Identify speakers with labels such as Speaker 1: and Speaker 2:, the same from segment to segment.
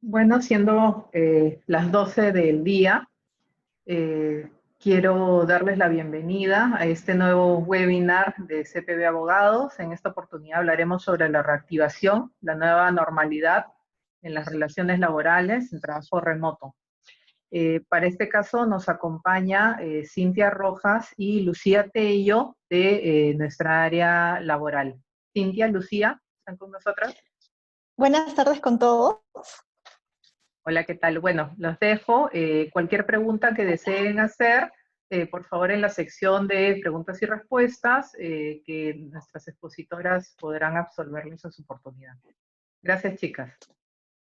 Speaker 1: Bueno, siendo las 12 del día, eh, quiero darles la bienvenida a este nuevo webinar de CPB Abogados. En esta oportunidad hablaremos sobre la reactivación, la nueva normalidad en las relaciones laborales en trabajo remoto. Para este caso nos acompaña Cintia Rojas y Lucía Tello de nuestra área laboral. Cintia, Lucía, ¿están con nosotras?
Speaker 2: Buenas tardes con todos.
Speaker 1: Hola, ¿qué tal? Bueno, los dejo. Cualquier pregunta que deseen hacer, por favor, en la sección de preguntas y respuestas, que nuestras expositoras podrán absolverles a su oportunidad. Gracias, chicas.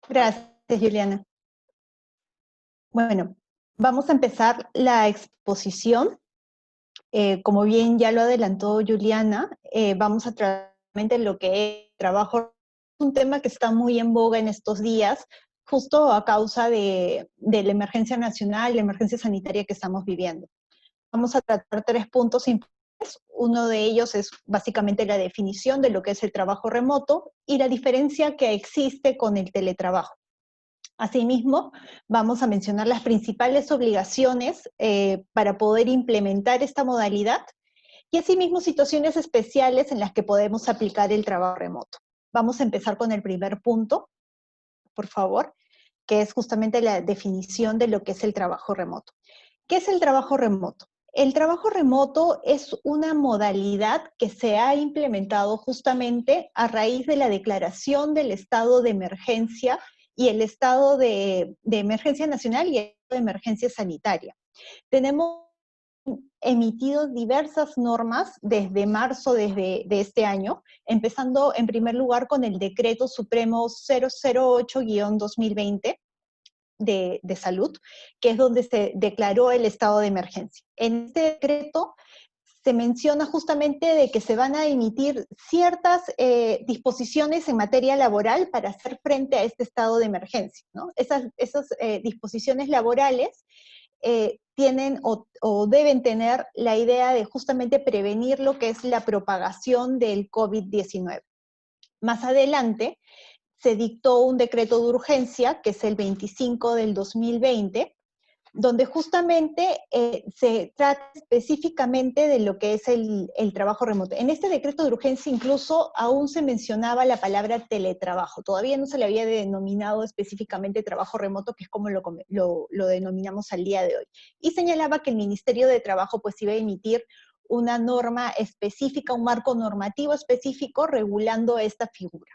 Speaker 2: Gracias, Juliana. Bueno, vamos a empezar la exposición. Como bien ya lo adelantó Juliana, vamos a tratar de lo que es trabajo. Es un tema que está muy en boga en estos días, justo a causa de la emergencia nacional, la emergencia sanitaria que estamos viviendo. Vamos a tratar 3 puntos importantes. Uno de ellos es básicamente la definición de lo que es el trabajo remoto y la diferencia que existe con el teletrabajo. Asimismo, vamos a mencionar las principales obligaciones para poder implementar esta modalidad y asimismo situaciones especiales en las que podemos aplicar el trabajo remoto. Vamos a empezar con el primer punto, por favor, que es justamente la definición de lo que es el trabajo remoto. ¿Qué es el trabajo remoto? El trabajo remoto es una modalidad que se ha implementado justamente a raíz de la declaración del estado de emergencia y el estado de emergencia nacional y el estado de emergencia sanitaria. Tenemos emitido diversas normas desde marzo de este año, empezando en primer lugar con el Decreto Supremo 008-2020, de salud, que es donde se declaró el estado de emergencia. En este decreto se menciona justamente de que se van a emitir ciertas disposiciones en materia laboral para hacer frente a este estado de emergencia, ¿no? Esas disposiciones laborales tienen o deben tener la idea de justamente prevenir lo que es la propagación del COVID-19. Más adelante, se dictó un decreto de urgencia, que es el 25 del 2020, donde justamente se trata específicamente de lo que es el trabajo remoto. En este decreto de urgencia incluso aún se mencionaba la palabra teletrabajo, todavía no se le había denominado específicamente trabajo remoto, que es como lo denominamos al día de hoy. Y señalaba que el Ministerio de Trabajo pues iba a emitir una norma específica, un marco normativo específico regulando esta figura.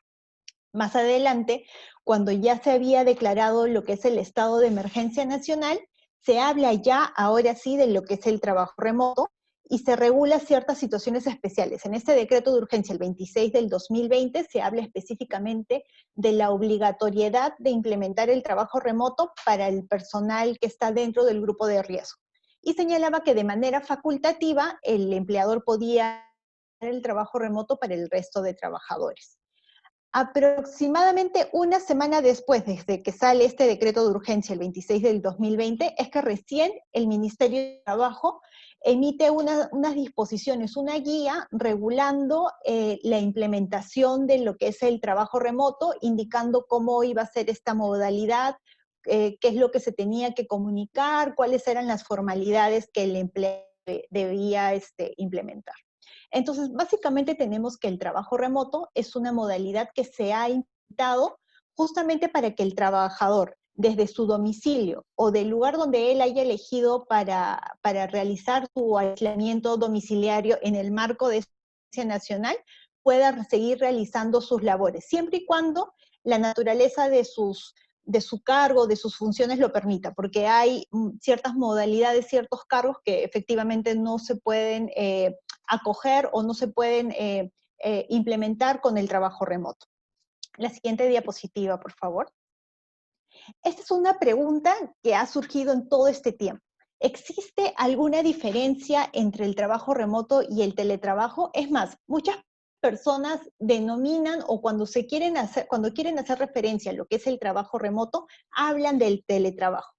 Speaker 2: Más adelante, cuando ya se había declarado lo que es el estado de emergencia nacional, se habla ya, ahora sí, de lo que es el trabajo remoto y se regula ciertas situaciones especiales. En este decreto de urgencia, el 26 del 2020, se habla específicamente de la obligatoriedad de implementar el trabajo remoto para el personal que está dentro del grupo de riesgo. Y señalaba que de manera facultativa el empleador podía hacer el trabajo remoto para el resto de trabajadores. Aproximadamente una semana después, desde que sale este decreto de urgencia, el 26 del 2020, es que recién el Ministerio de Trabajo emite unas disposiciones, una guía regulando la implementación de lo que es el trabajo remoto, indicando cómo iba a ser esta modalidad, qué es lo que se tenía que comunicar, cuáles eran las formalidades que el empleado debía implementar. Entonces, básicamente tenemos que el trabajo remoto es una modalidad que se ha inventado justamente para que el trabajador, desde su domicilio o del lugar donde él haya elegido para realizar su aislamiento domiciliario en el marco de emergencia nacional, pueda seguir realizando sus labores, siempre y cuando la naturaleza de su cargo, de sus funciones lo permita, porque hay ciertas modalidades, ciertos cargos que efectivamente no se pueden acoger o no se pueden implementar con el trabajo remoto. La siguiente diapositiva, por favor. Esta es una pregunta que ha surgido en todo este tiempo. ¿Existe alguna diferencia entre el trabajo remoto y el teletrabajo? Es más, muchas personas denominan o cuando quieren hacer referencia a lo que es el trabajo remoto, hablan del teletrabajo.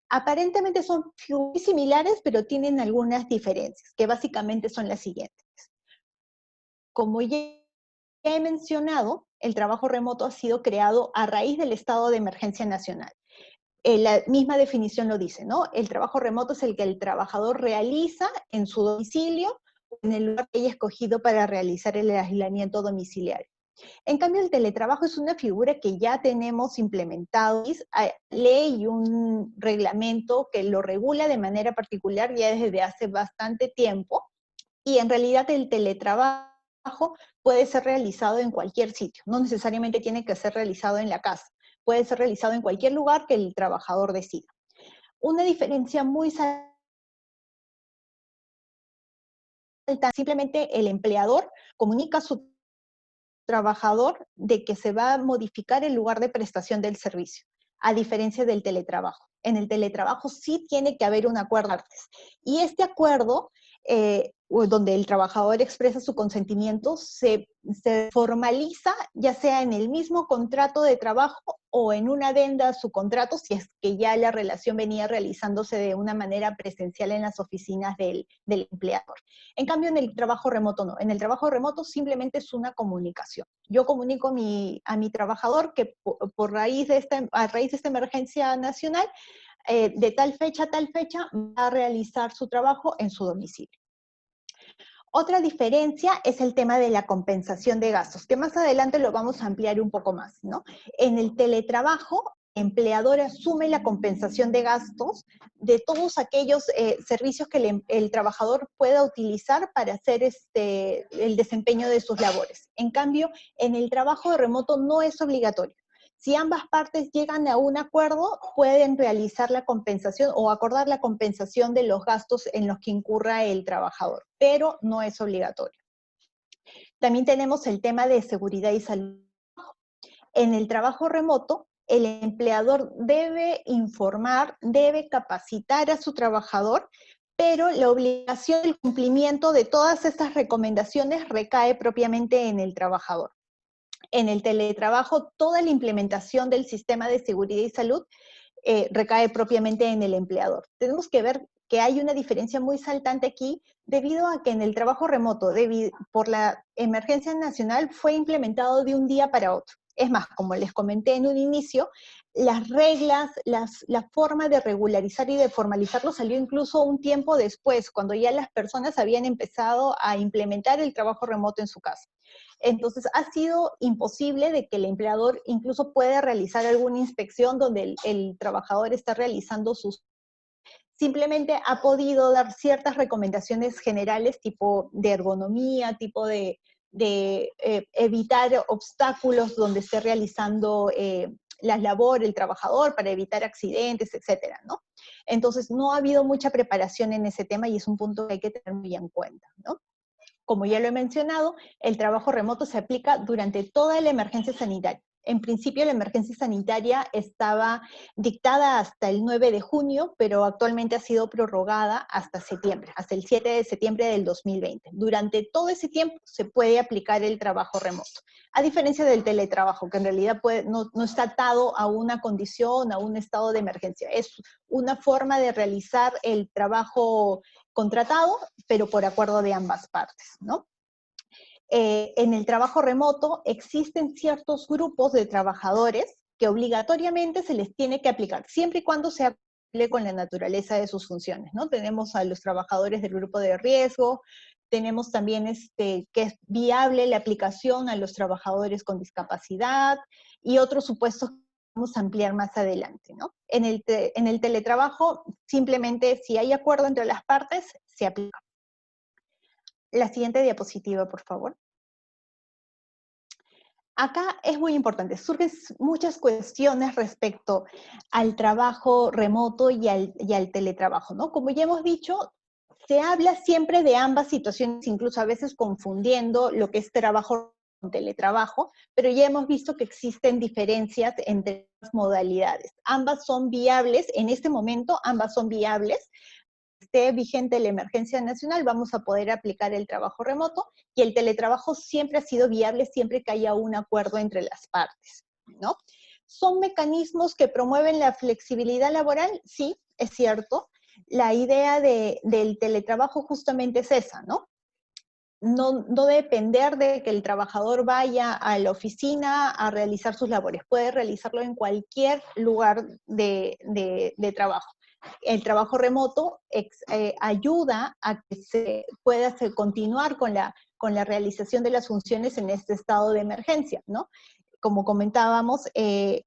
Speaker 2: Aparentemente son muy similares, pero tienen algunas diferencias, que básicamente son las siguientes. Como ya he mencionado, el trabajo remoto ha sido creado a raíz del estado de emergencia nacional. La misma definición lo dice, ¿no? El trabajo remoto es el que el trabajador realiza en su domicilio o en el lugar que haya escogido para realizar el aislamiento domiciliario. En cambio, el teletrabajo es una figura que ya tenemos implementado. Hay ley y un reglamento que lo regula de manera particular ya desde hace bastante tiempo. Y en realidad el teletrabajo puede ser realizado en cualquier sitio. No necesariamente tiene que ser realizado en la casa. Puede ser realizado en cualquier lugar que el trabajador decida. Una diferencia muy salta, simplemente el empleador comunica a su trabajador de que se va a modificar el lugar de prestación del servicio, a diferencia del teletrabajo. En el teletrabajo sí tiene que haber un acuerdo antes. Y este acuerdo, donde el trabajador expresa su consentimiento, se formaliza ya sea en el mismo contrato de trabajo o en una adenda a su contrato, si es que ya la relación venía realizándose de una manera presencial en las oficinas del empleador. En cambio, en el trabajo remoto no. En el trabajo remoto simplemente es una comunicación. Yo comunico a mi trabajador que a raíz de esta emergencia nacional, de tal fecha a tal fecha, va a realizar su trabajo en su domicilio. Otra diferencia es el tema de la compensación de gastos, que más adelante lo vamos a ampliar un poco más, ¿no? En el teletrabajo, el empleador asume la compensación de gastos de todos aquellos servicios que el trabajador pueda utilizar para hacer el desempeño de sus labores. En cambio, en el trabajo remoto no es obligatorio. Si ambas partes llegan a un acuerdo, pueden realizar la compensación o acordar la compensación de los gastos en los que incurra el trabajador, pero no es obligatorio. También tenemos el tema de seguridad y salud. En el trabajo remoto, el empleador debe informar, debe capacitar a su trabajador, pero la obligación del cumplimiento de todas estas recomendaciones recae propiamente en el trabajador. En el teletrabajo, toda la implementación del sistema de seguridad y salud recae propiamente en el empleador. Tenemos que ver que hay una diferencia muy saltante aquí debido a que en el trabajo remoto, por la emergencia nacional, fue implementado de un día para otro. Es más, como les comenté en un inicio, las reglas, la forma de regularizar y de formalizarlo salió incluso un tiempo después, cuando ya las personas habían empezado a implementar el trabajo remoto en su casa. Entonces, ha sido imposible de que el empleador incluso pueda realizar alguna inspección donde el trabajador está realizando sus... Simplemente ha podido dar ciertas recomendaciones generales, tipo de ergonomía, tipo de evitar obstáculos donde esté realizando las labores el trabajador para evitar accidentes, etcétera, ¿no? Entonces, no ha habido mucha preparación en ese tema y es un punto que hay que tener muy en cuenta, ¿no? Como ya lo he mencionado, el trabajo remoto se aplica durante toda la emergencia sanitaria. En principio, la emergencia sanitaria estaba dictada hasta el 9 de junio, pero actualmente ha sido prorrogada hasta septiembre, hasta el 7 de septiembre del 2020. Durante todo ese tiempo se puede aplicar el trabajo remoto, a diferencia del teletrabajo, que en realidad no está atado a una condición, a un estado de emergencia. Es una forma de realizar el trabajo contratado, pero por acuerdo de ambas partes, ¿no? En el trabajo remoto existen ciertos grupos de trabajadores que obligatoriamente se les tiene que aplicar, siempre y cuando se aplique con la naturaleza de sus funciones, ¿no? Tenemos a los trabajadores del grupo de riesgo, tenemos también que es viable la aplicación a los trabajadores con discapacidad y otros supuestos que vamos a ampliar más adelante, ¿no? En el teletrabajo, simplemente si hay acuerdo entre las partes, se aplica. La siguiente diapositiva, por favor. Acá es muy importante, surgen muchas cuestiones respecto al trabajo remoto y al teletrabajo, ¿no? Como ya hemos dicho, se habla siempre de ambas situaciones, incluso a veces confundiendo lo que es trabajo con teletrabajo, pero ya hemos visto que existen diferencias entre las modalidades. Ambas son viables, en este momento ambas son viables. Esté vigente la emergencia nacional, vamos a poder aplicar el trabajo remoto y el teletrabajo siempre ha sido viable siempre que haya un acuerdo entre las partes, ¿no? ¿Son mecanismos que promueven la flexibilidad laboral? Sí, es cierto. La idea del teletrabajo justamente es esa, ¿no? no depender de que el trabajador vaya a la oficina a realizar sus labores, puede realizarlo en cualquier lugar de trabajo. El trabajo remoto ayuda a que se pueda continuar con la realización de las funciones en este estado de emergencia, ¿no? Como comentábamos, es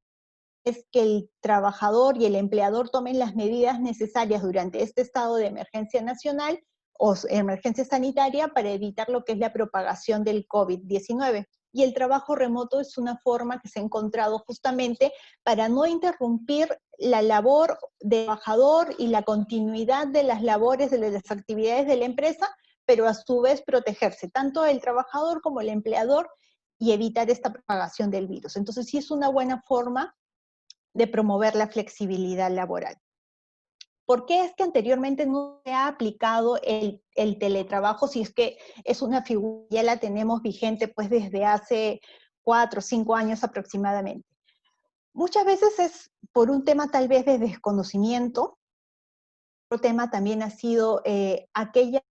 Speaker 2: que el trabajador y el empleador tomen las medidas necesarias durante este estado de emergencia nacional o emergencia sanitaria para evitar lo que es la propagación del COVID-19. Y el trabajo remoto es una forma que se ha encontrado justamente para no interrumpir la labor del trabajador y la continuidad de las labores, de las actividades de la empresa, pero a su vez protegerse, tanto el trabajador como el empleador, y evitar esta propagación del virus. Entonces sí es una buena forma de promover la flexibilidad laboral. ¿Por qué es que anteriormente no se ha aplicado el teletrabajo si es que es una figura, ya la tenemos vigente pues desde hace 4 o 5 años aproximadamente? Muchas veces es por un tema tal vez de desconocimiento. Otro tema también ha sido aquella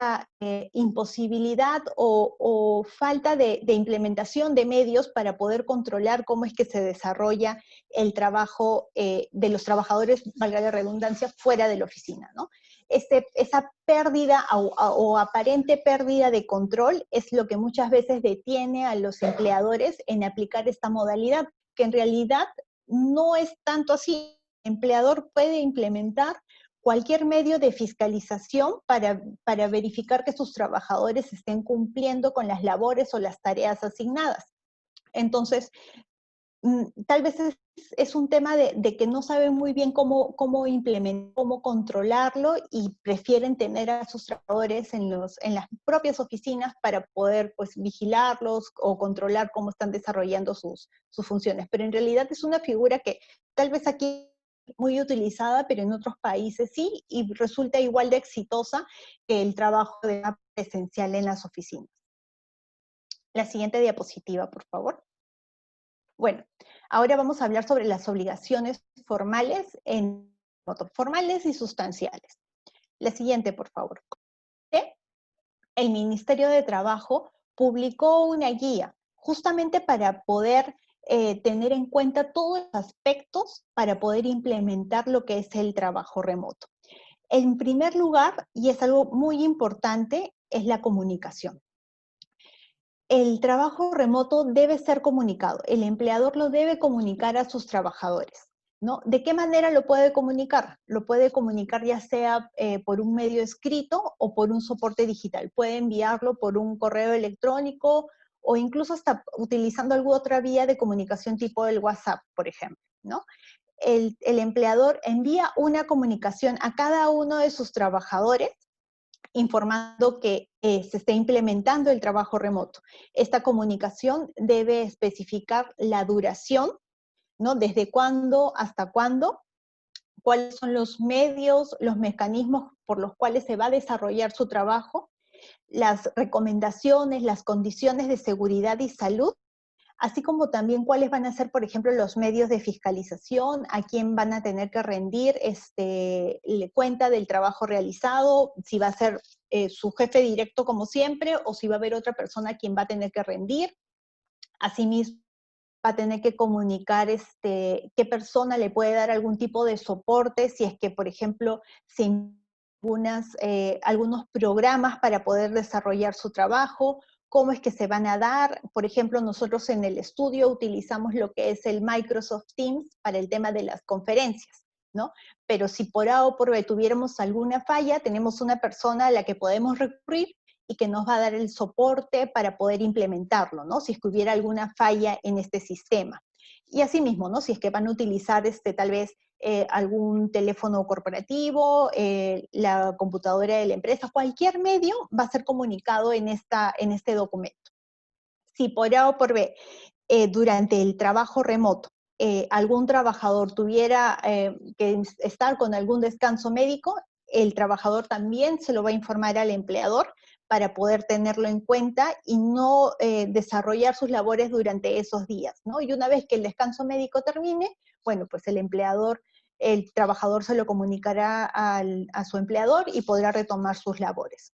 Speaker 2: imposibilidad o falta de implementación de medios para poder controlar cómo es que se desarrolla el trabajo de los trabajadores, valga la redundancia, fuera de la oficina, ¿no? Esa pérdida o aparente pérdida de control es lo que muchas veces detiene a los empleadores en aplicar esta modalidad, que en realidad no es tanto así. El empleador puede implementar cualquier medio de fiscalización para verificar que sus trabajadores estén cumpliendo con las labores o las tareas asignadas. Entonces, tal vez es un tema de que no saben muy bien cómo implementar, cómo controlarlo, y prefieren tener a sus trabajadores en las propias oficinas para poder pues vigilarlos o controlar cómo están desarrollando sus funciones. Pero en realidad es una figura que tal vez aquí muy utilizada, pero en otros países sí, y resulta igual de exitosa que el trabajo presencial en las oficinas. La siguiente diapositiva, por favor. Bueno, ahora vamos a hablar sobre las obligaciones formales formales y sustanciales. La siguiente, por favor. El Ministerio de Trabajo publicó una guía justamente para poder tener en cuenta todos los aspectos para poder implementar lo que es el trabajo remoto. En primer lugar, y es algo muy importante, es la comunicación. El trabajo remoto debe ser comunicado, el empleador lo debe comunicar a sus trabajadores, ¿no? ¿De qué manera lo puede comunicar? Lo puede comunicar ya sea por un medio escrito o por un soporte digital. Puede enviarlo por un correo electrónico o incluso hasta utilizando alguna otra vía de comunicación tipo el WhatsApp, por ejemplo, ¿no? El empleador envía una comunicación a cada uno de sus trabajadores informando que se está implementando el trabajo remoto. Esta comunicación debe especificar la duración, ¿no? Desde cuándo hasta cuándo, cuáles son los medios, los mecanismos por los cuales se va a desarrollar su trabajo, las recomendaciones, las condiciones de seguridad y salud, así como también cuáles van a ser, por ejemplo, los medios de fiscalización, a quién van a tener que rendir cuenta del trabajo realizado, si va a ser su jefe directo como siempre, o si va a haber otra persona a quien va a tener que rendir. Asimismo, va a tener que comunicar qué persona le puede dar algún tipo de soporte, si es que, por ejemplo, algunos programas para poder desarrollar su trabajo, cómo es que se van a dar. Por ejemplo, nosotros en el estudio utilizamos lo que es el Microsoft Teams para el tema de las conferencias, ¿no? Pero si por A o por B tuviéramos alguna falla, tenemos una persona a la que podemos recurrir y que nos va a dar el soporte para poder implementarlo, ¿no? Si es que hubiera alguna falla en este sistema. Y asimismo, ¿no? Si es que van a utilizar tal vez algún teléfono corporativo, la computadora de la empresa, cualquier medio va a ser comunicado en este documento. Si por A o por B, durante el trabajo remoto, algún trabajador tuviera que estar con algún descanso médico, el trabajador también se lo va a informar al empleador para poder tenerlo en cuenta y no desarrollar sus labores durante esos días, ¿no? Y una vez que el descanso médico termine, bueno, pues el trabajador se lo comunicará a su empleador y podrá retomar sus labores.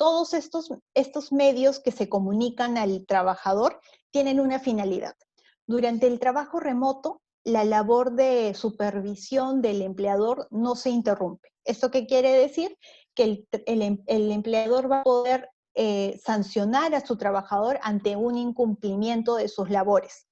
Speaker 2: todos estos medios que se comunican al trabajador tienen una finalidad. Durante el trabajo remoto, la labor de supervisión del empleador no se interrumpe. ¿Esto qué quiere decir? Que el empleador va a poder sancionar a su trabajador ante un incumplimiento de sus labores.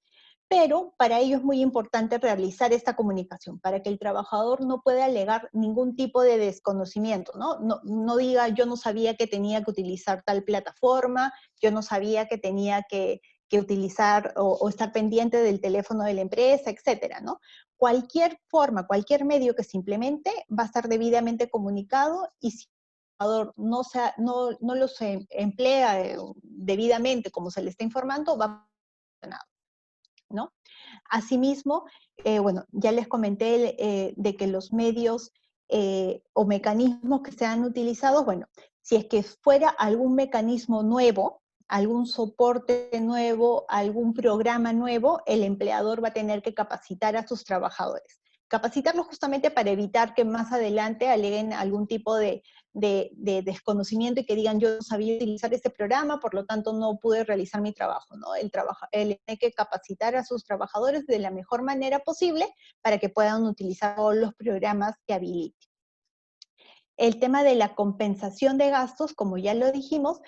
Speaker 2: Pero para ello es muy importante realizar esta comunicación, para que el trabajador no pueda alegar ningún tipo de desconocimiento, ¿no? No diga, yo no sabía que tenía que utilizar tal plataforma, yo no sabía que tenía que utilizar o estar pendiente del teléfono de la empresa, etcétera, ¿no? Cualquier forma, cualquier medio que se implemente va a estar debidamente comunicado, y si el trabajador no los emplea debidamente como se le está informando, va a ser, ¿no? Asimismo, bueno, ya les comenté de que los medios o mecanismos que se han utilizado, bueno, si es que fuera algún mecanismo nuevo, algún soporte nuevo, algún programa nuevo, el empleador va a tener que capacitar a sus trabajadores. Capacitarlos justamente para evitar que más adelante aleguen algún tipo de desconocimiento y que digan, yo no sabía utilizar este programa, por lo tanto no pude realizar mi trabajo, ¿no? Él tiene que capacitar a sus trabajadores de la mejor manera posible para que puedan utilizar todos los programas que habilite. El tema de la compensación de gastos, como ya lo dijimos,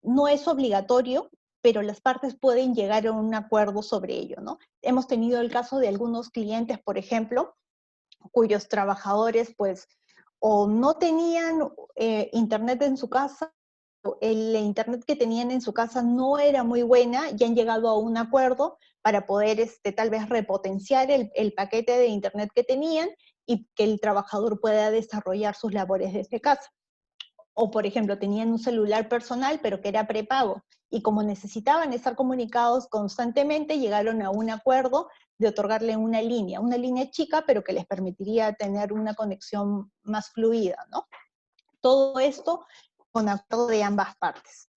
Speaker 2: no es obligatorio, pero las partes pueden llegar a un acuerdo sobre ello, ¿no? Hemos tenido el caso de algunos clientes, por ejemplo, cuyos trabajadores, pues, o no tenían internet en su casa, el internet que tenían en su casa no era muy buena, y han llegado a un acuerdo para poder tal vez repotenciar el paquete de internet que tenían y que el trabajador pueda desarrollar sus labores desde casa. O, por ejemplo, tenían un celular personal, pero que era prepago, y como necesitaban estar comunicados constantemente, llegaron a un acuerdo de otorgarle una línea chica, pero que les permitiría tener una conexión más fluida, ¿no? Todo esto con acuerdo de ambas partes.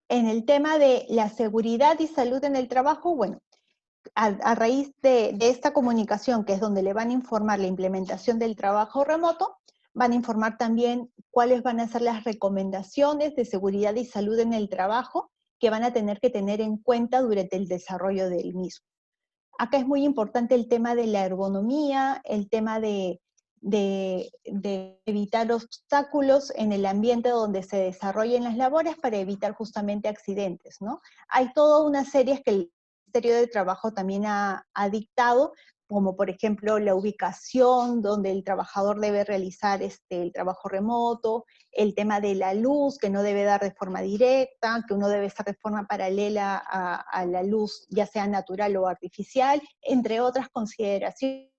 Speaker 2: En el tema de la seguridad y salud en el trabajo, bueno, a raíz de esta comunicación, que es donde le van a informar la implementación del trabajo remoto, van a informar también cuáles van a ser las recomendaciones de seguridad y salud en el trabajo que van a tener que tener en cuenta durante el desarrollo del mismo. Acá es muy importante el tema de la ergonomía, el tema de evitar obstáculos en el ambiente donde se desarrollen las labores para evitar justamente accidentes, ¿no? Hay toda una serie que el Ministerio de Trabajo también ha dictado, como por ejemplo la ubicación donde el trabajador debe realizar el trabajo remoto, el tema de la luz, que no debe dar de forma directa, que uno debe estar de forma paralela a la luz, ya sea natural o artificial, entre otras consideraciones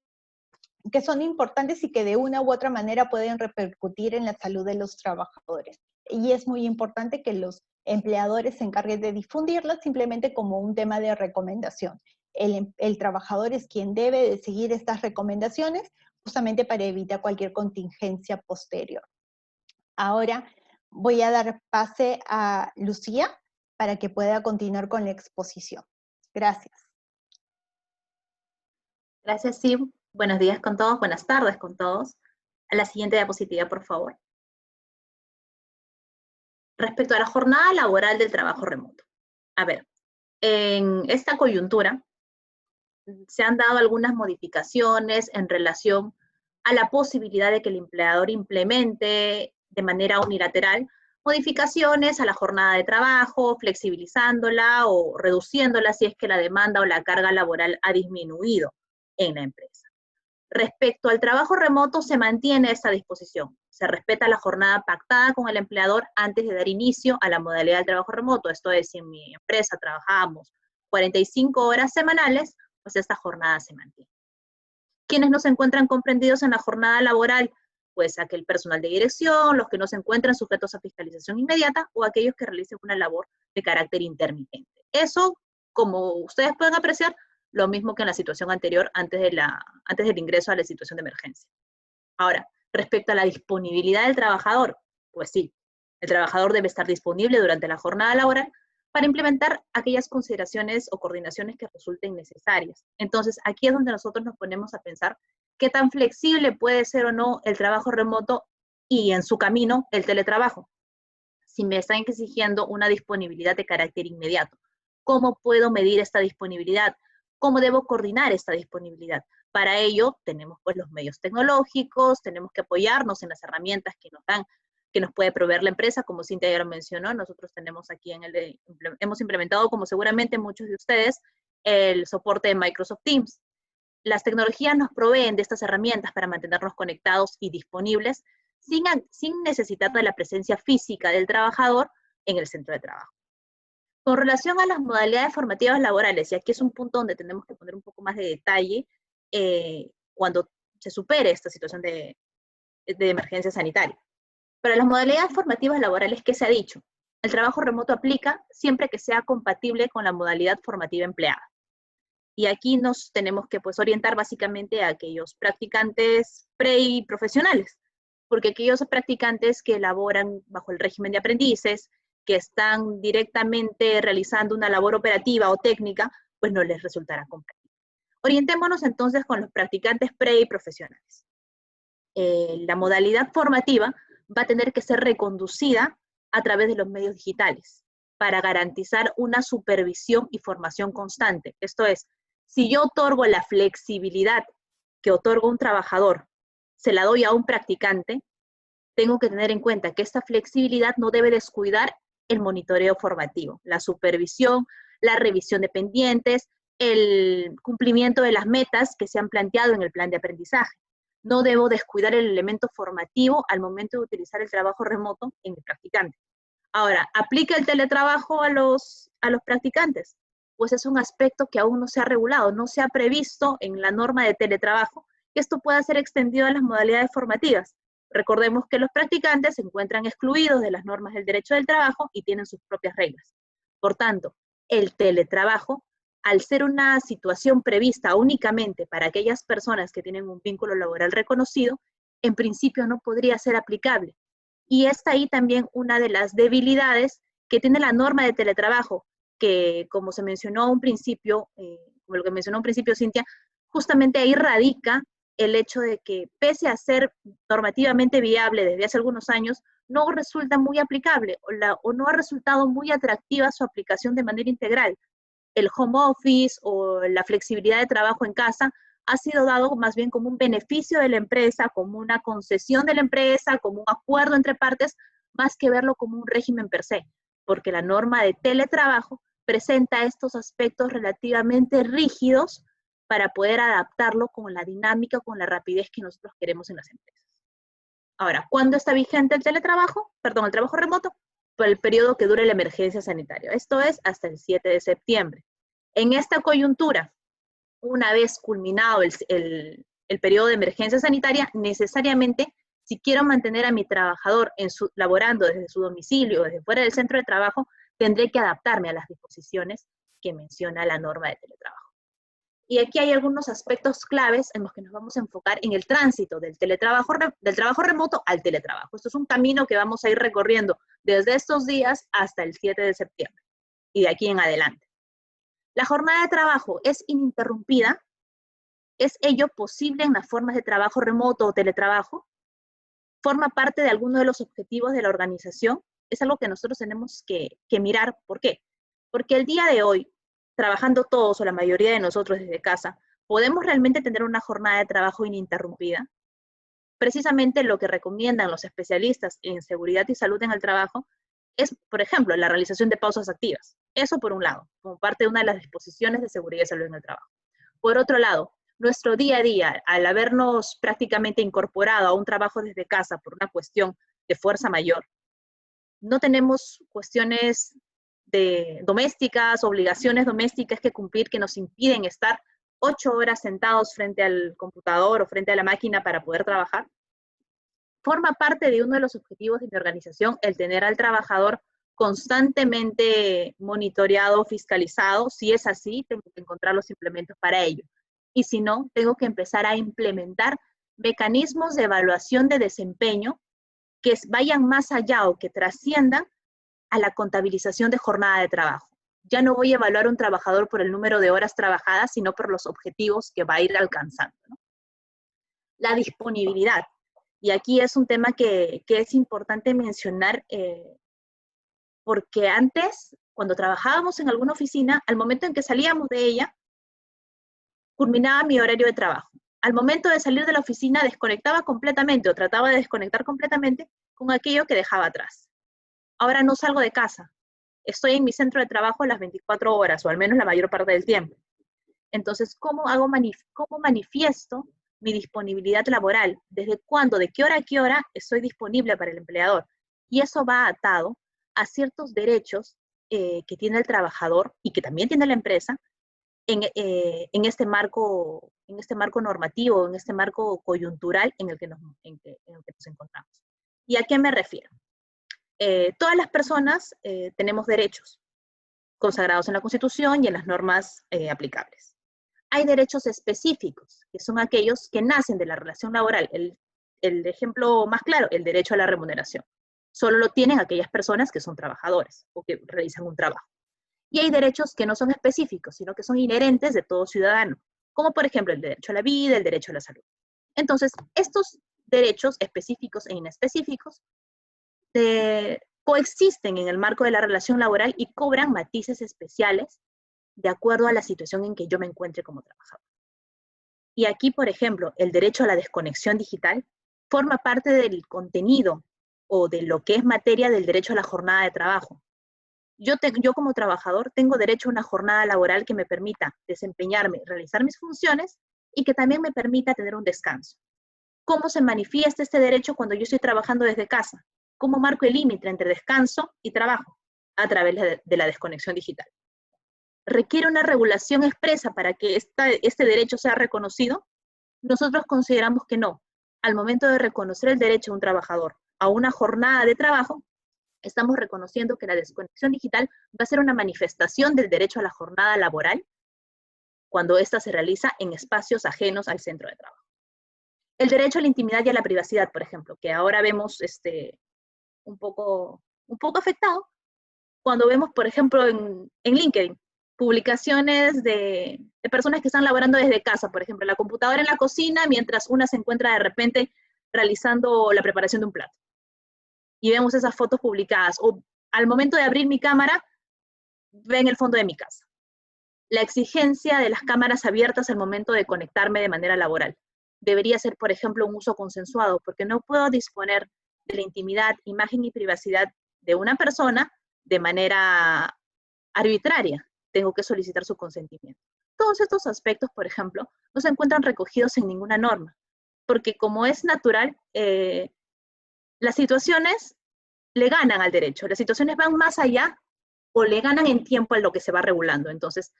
Speaker 2: que son importantes y que de una u otra manera pueden repercutir en la salud de los trabajadores. Y es muy importante que los empleadores se encarguen de difundirlas simplemente como un tema de recomendación. El trabajador es quien debe de seguir estas recomendaciones justamente para evitar cualquier contingencia posterior. Ahora voy a dar pase a Lucía para que pueda continuar con la exposición. Gracias.
Speaker 3: Gracias, Sib. Buenos días con todos, buenas tardes con todos. A la siguiente diapositiva, por favor. Respecto a la jornada laboral del trabajo remoto. A ver, en esta coyuntura se han dado algunas modificaciones en relación a la posibilidad de que el empleador implemente de manera unilateral modificaciones a la jornada de trabajo, flexibilizándola o reduciéndola si es que la demanda o la carga laboral ha disminuido en la empresa. Respecto al trabajo remoto, se mantiene esta disposición. Se respeta la jornada pactada con el empleador antes de dar inicio a la modalidad del trabajo remoto. Esto es, si en mi empresa trabajábamos 45 horas semanales, pues esta jornada se mantiene. ¿Quiénes no se encuentran comprendidos en la jornada laboral? Pues aquel personal de dirección, los que no se encuentran sujetos a fiscalización inmediata o aquellos que realicen una labor de carácter intermitente. Eso, como ustedes pueden apreciar, lo mismo que en la situación anterior, antes del ingreso a la situación de emergencia. Ahora, respecto a la disponibilidad del trabajador, pues sí, el trabajador debe estar disponible durante la jornada laboral para implementar aquellas consideraciones o coordinaciones que resulten necesarias. Entonces, aquí es donde nosotros nos ponemos a pensar qué tan flexible puede ser o no el trabajo remoto y en su camino el teletrabajo. Si me están exigiendo una disponibilidad de carácter inmediato, ¿cómo puedo medir esta disponibilidad? ¿Cómo debo coordinar esta disponibilidad? Para ello tenemos pues los medios tecnológicos, tenemos que apoyarnos en las herramientas que nos dan, que nos puede proveer la empresa, como Cintia ya lo mencionó. Nosotros tenemos aquí hemos implementado, como seguramente muchos de ustedes, el soporte de Microsoft Teams. Las tecnologías nos proveen de estas herramientas para mantenernos conectados y disponibles sin necesitar de la presencia física del trabajador en el centro de trabajo. Con relación a las modalidades formativas laborales, y aquí es un punto donde tenemos que poner un poco más de detalle cuando se supere esta situación de emergencia sanitaria. Para las modalidades formativas laborales, ¿qué se ha dicho? El trabajo remoto aplica siempre que sea compatible con la modalidad formativa empleada. Y aquí nos tenemos que pues, orientar básicamente a aquellos practicantes pre y profesionales, porque aquellos practicantes que laboran bajo el régimen de aprendices, que están directamente realizando una labor operativa o técnica, pues no les resultará compatible. Orientémonos entonces con los practicantes pre y profesionales. La modalidad formativa va a tener que ser reconducida a través de los medios digitales para garantizar una supervisión y formación constante. Esto es, si yo otorgo la flexibilidad que otorga un trabajador, se la doy a un practicante, tengo que tener en cuenta que esta flexibilidad no debe descuidar el monitoreo formativo, la supervisión, la revisión de pendientes, el cumplimiento de las metas que se han planteado en el plan de aprendizaje. No debo descuidar el elemento formativo al momento de utilizar el trabajo remoto en el practicante. Ahora, ¿aplica el teletrabajo a los practicantes? Pues es un aspecto que aún no se ha regulado, no se ha previsto en la norma de teletrabajo que esto pueda ser extendido a las modalidades formativas. Recordemos que los practicantes se encuentran excluidos de las normas del derecho del trabajo y tienen sus propias reglas. Por tanto, el teletrabajo, al ser una situación prevista únicamente para aquellas personas que tienen un vínculo laboral reconocido, en principio no podría ser aplicable. Y está ahí también una de las debilidades que tiene la norma de teletrabajo, que como se mencionó a un principio, como lo que mencionó a un principio Cintia, justamente ahí radica el hecho de que pese a ser normativamente viable desde hace algunos años, no resulta muy aplicable o no ha resultado muy atractiva su aplicación de manera integral. El home office o la flexibilidad de trabajo en casa ha sido dado más bien como un beneficio de la empresa, como una concesión de la empresa, como un acuerdo entre partes, más que verlo como un régimen per se, porque la norma de teletrabajo presenta estos aspectos relativamente rígidos para poder adaptarlo con la dinámica, con la rapidez que nosotros queremos en las empresas. Ahora, ¿cuándo está vigente el teletrabajo? Perdón, el trabajo remoto, por el periodo que dure la emergencia sanitaria. Esto es hasta el 7 de septiembre. En esta coyuntura, una vez culminado el periodo de emergencia sanitaria, necesariamente, si quiero mantener a mi trabajador laborando desde su domicilio, desde fuera del centro de trabajo, tendré que adaptarme a las disposiciones que menciona la norma de teletrabajo. Y aquí hay algunos aspectos claves en los que nos vamos a enfocar en el tránsito del trabajo remoto al teletrabajo. Esto es un camino que vamos a ir recorriendo desde estos días hasta el 7 de septiembre y de aquí en adelante. La jornada de trabajo es ininterrumpida. ¿Es ello posible en las formas de trabajo remoto o teletrabajo? ¿Forma parte de alguno de los objetivos de la organización? Es algo que nosotros tenemos que mirar. ¿Por qué? Porque el día de hoy, trabajando todos o la mayoría de nosotros desde casa, ¿podemos realmente tener una jornada de trabajo ininterrumpida? Precisamente lo que recomiendan los especialistas en seguridad y salud en el trabajo es, por ejemplo, la realización de pausas activas. Eso por un lado, como parte de una de las disposiciones de seguridad y salud en el trabajo. Por otro lado, nuestro día a día, al habernos prácticamente incorporado a un trabajo desde casa por una cuestión de fuerza mayor, no tenemos cuestiones domésticas, obligaciones domésticas que cumplir que nos impiden estar 8 horas sentados frente al computador o frente a la máquina para poder trabajar. Forma parte de uno de los objetivos de mi organización el tener al trabajador constantemente monitoreado, fiscalizado. Si es así, tengo que encontrar los implementos para ello. Y si no, tengo que empezar a implementar mecanismos de evaluación de desempeño que vayan más allá o que trasciendan a la contabilización de jornada de trabajo. Ya no voy a evaluar a un trabajador por el número de horas trabajadas, sino por los objetivos que va a ir alcanzando, ¿no? La disponibilidad. Y aquí es un tema que es importante mencionar, porque antes, cuando trabajábamos en alguna oficina, al momento en que salíamos de ella, culminaba mi horario de trabajo. Al momento de salir de la oficina, desconectaba completamente o trataba de desconectar completamente con aquello que dejaba atrás. Ahora no salgo de casa. Estoy en mi centro de trabajo las 24 horas, o al menos la mayor parte del tiempo. Entonces, ¿cómo manifiesto mi disponibilidad laboral? ¿Desde cuándo, de qué hora a qué hora estoy disponible para el empleador? Y eso va atado a ciertos derechos que tiene el trabajador y que también tiene la empresa en este marco normativo, en este marco coyuntural en el que nos encontramos. ¿Y a qué me refiero? Todas las personas tenemos derechos consagrados en la Constitución y en las normas aplicables. Hay derechos específicos, que son aquellos que nacen de la relación laboral. El ejemplo más claro, el derecho a la remuneración. Solo lo tienen aquellas personas que son trabajadores o que realizan un trabajo. Y hay derechos que no son específicos, sino que son inherentes de todo ciudadano, como por ejemplo el derecho a la vida, el derecho a la salud. Entonces, estos derechos específicos e inespecíficos coexisten en el marco de la relación laboral y cobran matices especiales de acuerdo a la situación en que yo me encuentre como trabajador. Y aquí, por ejemplo, el derecho a la desconexión digital forma parte del contenido o de lo que es materia del derecho a la jornada de trabajo. Yo como trabajador tengo derecho a una jornada laboral que me permita desempeñarme, realizar mis funciones y que también me permita tener un descanso. ¿Cómo se manifiesta este derecho cuando yo estoy trabajando desde casa? ¿Cómo marco el límite entre descanso y trabajo? A través de la desconexión digital. ¿Requiere una regulación expresa para que este derecho sea reconocido? Nosotros consideramos que no. Al momento de reconocer el derecho de un trabajador a una jornada de trabajo, estamos reconociendo que la desconexión digital va a ser una manifestación del derecho a la jornada laboral cuando ésta se realiza en espacios ajenos al centro de trabajo. El derecho a la intimidad y a la privacidad, por ejemplo, que ahora vemos un poco afectado cuando vemos, por ejemplo, en LinkedIn, publicaciones de personas que están laborando desde casa, por ejemplo, la computadora en la cocina, mientras una se encuentra de repente realizando la preparación de un plato. Y vemos esas fotos publicadas, o al momento de abrir mi cámara, ven el fondo de mi casa. La exigencia de las cámaras abiertas al momento de conectarme de manera laboral debería ser, por ejemplo, un uso consensuado, porque no puedo disponer de la intimidad, imagen y privacidad de una persona de manera arbitraria. Tengo que solicitar su consentimiento. Todos estos aspectos, por ejemplo, no se encuentran recogidos en ninguna norma, porque como es natural, las situaciones le ganan al derecho, las situaciones van más allá o le ganan en tiempo a lo que se va regulando. Entonces,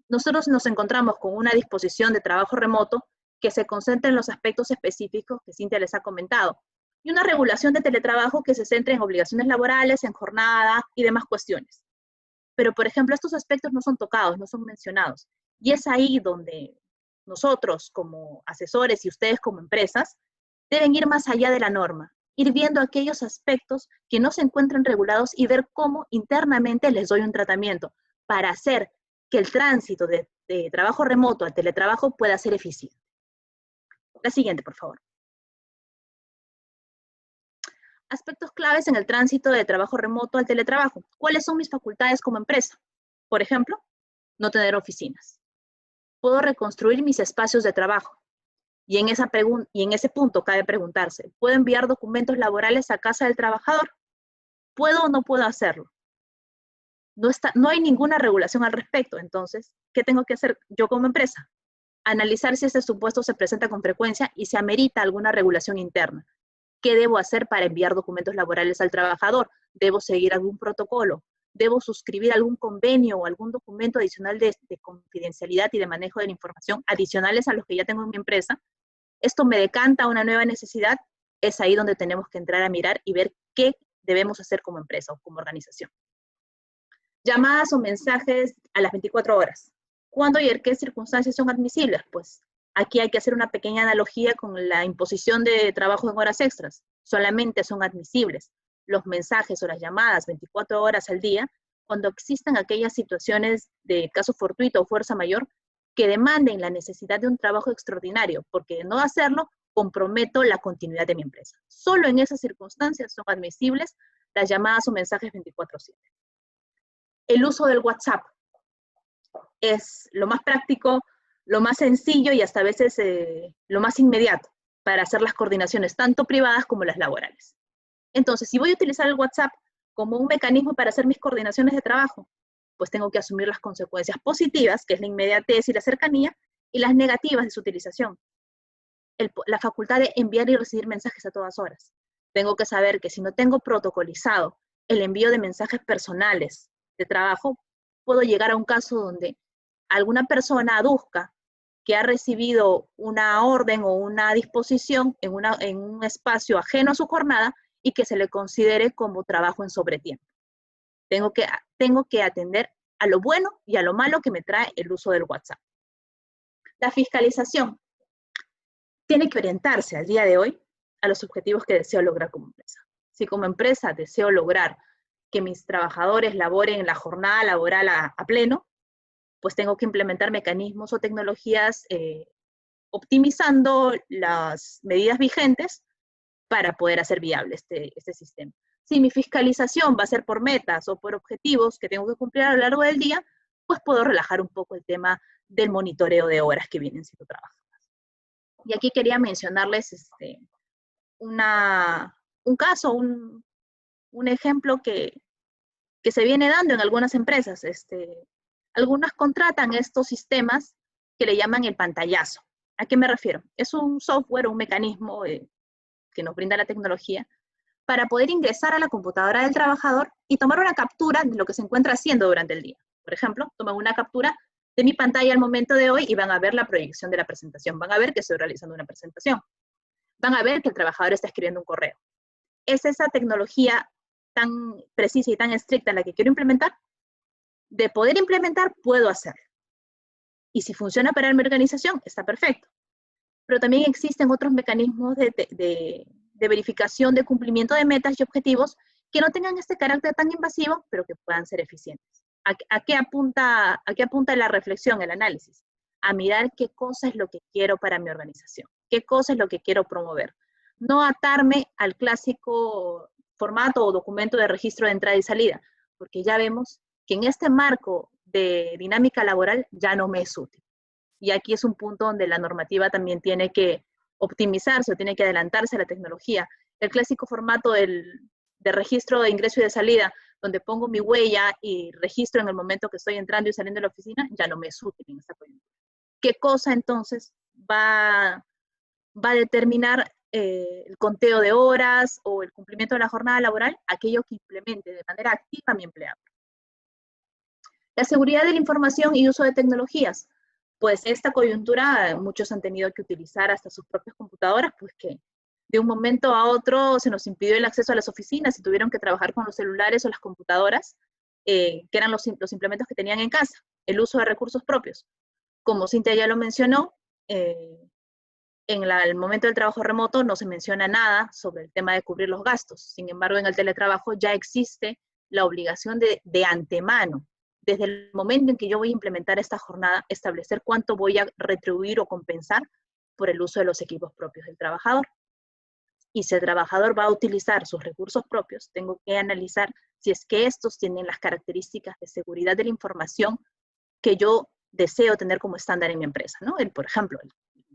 Speaker 3: nosotros nos encontramos con una disposición de trabajo remoto que se concentra en los aspectos específicos que Cintia les ha comentado, y una regulación de teletrabajo que se centra en obligaciones laborales, en jornada y demás cuestiones. Pero, por ejemplo, estos aspectos no son tocados, no son mencionados, y es ahí donde nosotros como asesores y ustedes como empresas deben ir más allá de la norma, ir viendo aquellos aspectos que no se encuentran regulados y ver cómo internamente les doy un tratamiento para hacer que el tránsito de trabajo remoto al teletrabajo pueda ser eficiente. La siguiente, por favor. Aspectos claves en el tránsito de trabajo remoto al teletrabajo. ¿Cuáles son mis facultades como empresa? Por ejemplo, no tener oficinas. Puedo reconstruir mis espacios de trabajo. Y en ese punto cabe preguntarse, ¿puedo enviar documentos laborales a casa del trabajador? ¿Puedo o no puedo hacerlo? No hay ninguna regulación al respecto. Entonces, ¿qué tengo que hacer yo como empresa? Analizar si este supuesto se presenta con frecuencia y se amerita alguna regulación interna. ¿Qué debo hacer para enviar documentos laborales al trabajador? ¿Debo seguir algún protocolo? ¿Debo suscribir algún convenio o algún documento adicional de confidencialidad y de manejo de la información adicionales a los que ya tengo en mi empresa? Esto me decanta a una nueva necesidad. Es ahí donde tenemos que entrar a mirar y ver qué debemos hacer como empresa o como organización. Llamadas o mensajes a las 24 horas. ¿Cuándo y en qué circunstancias son admisibles? Pues aquí hay que hacer una pequeña analogía con la imposición de trabajo en horas extras. Solamente son admisibles los mensajes o las llamadas 24 horas al día cuando existan aquellas situaciones de caso fortuito o fuerza mayor que demanden la necesidad de un trabajo extraordinario, porque de no hacerlo comprometo la continuidad de mi empresa. Solo en esas circunstancias son admisibles las llamadas o mensajes 24/7. El uso del WhatsApp es lo más práctico, lo más sencillo y hasta a veces lo más inmediato para hacer las coordinaciones tanto privadas como las laborales. Entonces, si voy a utilizar el WhatsApp como un mecanismo para hacer mis coordinaciones de trabajo, pues tengo que asumir las consecuencias positivas, que es la inmediatez y la cercanía, y las negativas de su utilización. La facultad de enviar y recibir mensajes a todas horas. Tengo que saber que si no tengo protocolizado el envío de mensajes personales de trabajo, puedo llegar a un caso donde alguna persona aduzca que ha recibido una orden o una disposición en un espacio ajeno a su jornada y que se le considere como trabajo en sobretiempo. Tengo que atender a lo bueno y a lo malo que me trae el uso del WhatsApp. La fiscalización tiene que orientarse al día de hoy a los objetivos que deseo lograr como empresa. Si como empresa deseo lograr que mis trabajadores laboren en la jornada laboral a pleno, pues tengo que implementar mecanismos o tecnologías optimizando las medidas vigentes para poder hacer viable este sistema. Si mi fiscalización va a ser por metas o por objetivos que tengo que cumplir a lo largo del día, pues puedo relajar un poco el tema del monitoreo de horas que vienen siendo trabajadas. Y aquí quería mencionarles un caso, un ejemplo que se viene dando en algunas empresas. Algunas contratan estos sistemas que le llaman el pantallazo. ¿A qué me refiero? Es un software, un mecanismo que nos brinda la tecnología para poder ingresar a la computadora del trabajador y tomar una captura de lo que se encuentra haciendo durante el día. Por ejemplo, toman una captura de mi pantalla al momento de hoy y van a ver la proyección de la presentación. Van a ver que estoy realizando una presentación. Van a ver que el trabajador está escribiendo un correo. ¿Es esa tecnología tan precisa y tan estricta la que quiero implementar? De poder implementar, puedo hacerlo. Y si funciona para mi organización, está perfecto. Pero también existen otros mecanismos de verificación de cumplimiento de metas y objetivos que no tengan este carácter tan invasivo, pero que puedan ser eficientes. ¿A qué apunta la reflexión, el análisis? A mirar qué cosa es lo que quiero para mi organización, qué cosa es lo que quiero promover. No atarme al clásico formato o documento de registro de entrada y salida, porque ya vemos que en este marco de dinámica laboral ya no me es útil. Y aquí es un punto donde la normativa también tiene que optimizarse o tiene que adelantarse a la tecnología. El clásico formato de registro de ingreso y de salida, donde pongo mi huella y registro en el momento que estoy entrando y saliendo de la oficina, ya no me es útil en esta coyuntura. ¿Qué cosa entonces va a determinar el conteo de horas o el cumplimiento de la jornada laboral? Aquello que implemente de manera activa mi empleado. La seguridad de la información y uso de tecnologías. Pues esta coyuntura muchos han tenido que utilizar hasta sus propias computadoras, pues que de un momento a otro se nos impidió el acceso a las oficinas y tuvieron que trabajar con los celulares o las computadoras, que eran los implementos que tenían en casa, el uso de recursos propios. Como Cintia ya lo mencionó, en el momento del trabajo remoto no se menciona nada sobre el tema de cubrir los gastos. Sin embargo, en el teletrabajo ya existe la obligación de antemano, desde el momento en que yo voy a implementar esta jornada, establecer cuánto voy a retribuir o compensar por el uso de los equipos propios del trabajador. Y si el trabajador va a utilizar sus recursos propios, tengo que analizar si es que estos tienen las características de seguridad de la información que yo deseo tener como estándar en mi empresa, ¿no? Por ejemplo, el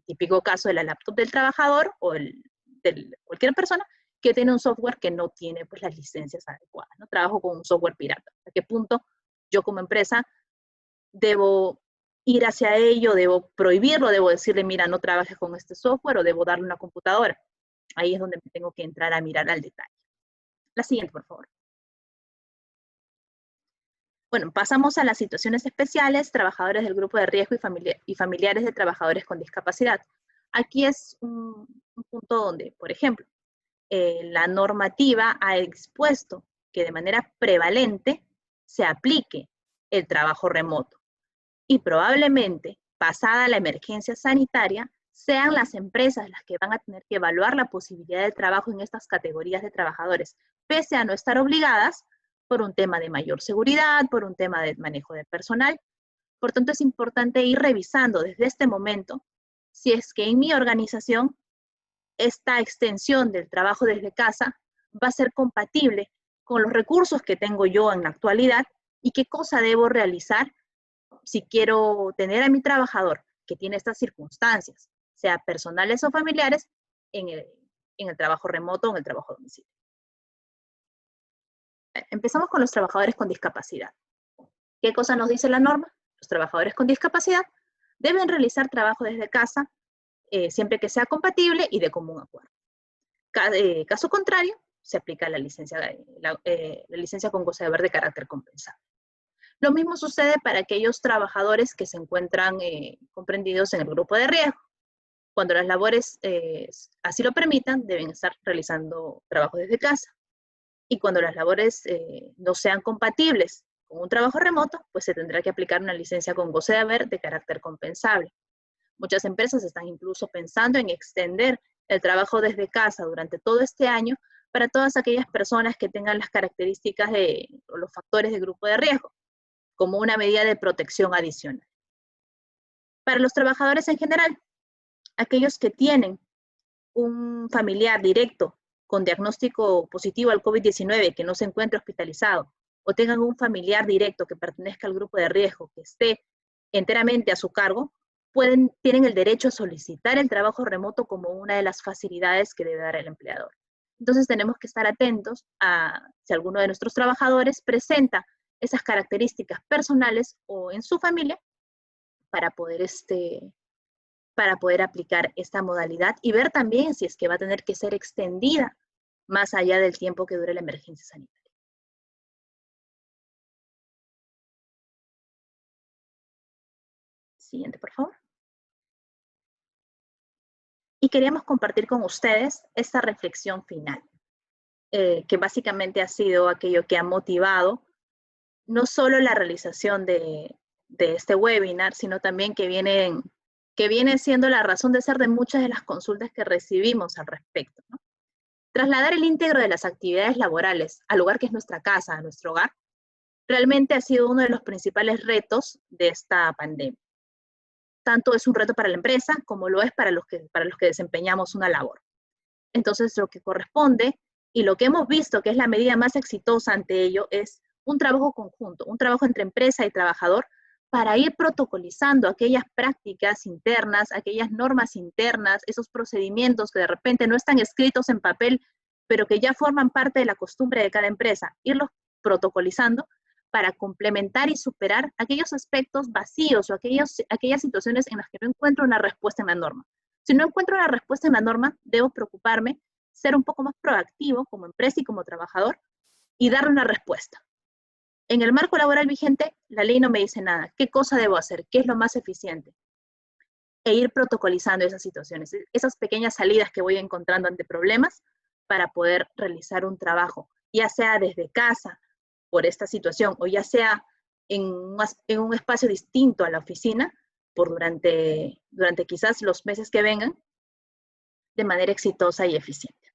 Speaker 3: típico caso de la laptop del trabajador o de cualquier persona que tiene un software que no tiene pues, las licencias adecuadas, ¿no? Trabajo con un software pirata. ¿A qué punto yo como empresa debo ir hacia ello, debo prohibirlo, debo decirle, mira, no trabajes con este software, o debo darle una computadora? Ahí es donde me tengo que entrar a mirar al detalle. La siguiente, por favor. Bueno, pasamos a las situaciones especiales, trabajadores del grupo de riesgo y familiares de trabajadores con discapacidad. Aquí es un punto donde, por ejemplo, la normativa ha expuesto que de manera prevalente se aplique el trabajo remoto. Y probablemente, pasada la emergencia sanitaria, sean las empresas las que van a tener que evaluar la posibilidad de trabajo en estas categorías de trabajadores, pese a no estar obligadas por un tema de mayor seguridad, por un tema de manejo de personal. Por tanto, es importante ir revisando desde este momento si es que en mi organización esta extensión del trabajo desde casa va a ser compatible con los recursos que tengo yo en la actualidad y qué cosa debo realizar si quiero tener a mi trabajador que tiene estas circunstancias, sea personales o familiares, en el trabajo remoto o en el trabajo a domicilio. Empezamos con los trabajadores con discapacidad. ¿Qué cosa nos dice la norma? Los trabajadores con discapacidad deben realizar trabajo desde casa siempre que sea compatible y de común acuerdo. Caso contrario, se aplica la licencia con goce de haber de carácter compensable. Lo mismo sucede para aquellos trabajadores que se encuentran comprendidos en el grupo de riesgo. Cuando las labores así lo permitan, deben estar realizando trabajo desde casa. Y cuando las labores no sean compatibles con un trabajo remoto, pues se tendrá que aplicar una licencia con goce de haber de carácter compensable. Muchas empresas están incluso pensando en extender el trabajo desde casa durante todo este año para todas aquellas personas que tengan las características o los factores de grupo de riesgo, como una medida de protección adicional. Para los trabajadores en general, aquellos que tienen un familiar directo con diagnóstico positivo al COVID-19 que no se encuentre hospitalizado, o tengan un familiar directo que pertenezca al grupo de riesgo, que esté enteramente a su cargo, tienen el derecho a solicitar el trabajo remoto como una de las facilidades que debe dar el empleador. Entonces tenemos que estar atentos a si alguno de nuestros trabajadores presenta esas características personales o en su familia para poder aplicar esta modalidad y ver también si es que va a tener que ser extendida más allá del tiempo que dure la emergencia sanitaria. Siguiente, por favor. Y queríamos compartir con ustedes esta reflexión final, que básicamente ha sido aquello que ha motivado no solo la realización de este webinar, sino también que viene siendo la razón de ser de muchas de las consultas que recibimos al respecto, ¿no? Trasladar el íntegro de las actividades laborales al lugar que es nuestra casa, a nuestro hogar, realmente ha sido uno de los principales retos de esta pandemia. Tanto es un reto para la empresa como lo es para los que desempeñamos una labor. Entonces, lo que corresponde y lo que hemos visto que es la medida más exitosa ante ello es un trabajo conjunto, un trabajo entre empresa y trabajador para ir protocolizando aquellas prácticas internas, aquellas normas internas, esos procedimientos que de repente no están escritos en papel, pero que ya forman parte de la costumbre de cada empresa, irlos protocolizando para complementar y superar aquellos aspectos vacíos o aquellas situaciones en las que no encuentro una respuesta en la norma. Si no encuentro una respuesta en la norma, debo preocuparme, ser un poco más proactivo como empresa y como trabajador y darle una respuesta. En el marco laboral vigente, la ley no me dice nada. ¿Qué cosa debo hacer? ¿Qué es lo más eficiente? E ir protocolizando esas situaciones, esas pequeñas salidas que voy encontrando ante problemas para poder realizar un trabajo, ya sea desde casa, por esta situación, o ya sea en un espacio distinto a la oficina, durante quizás los meses que vengan, de manera exitosa y eficiente.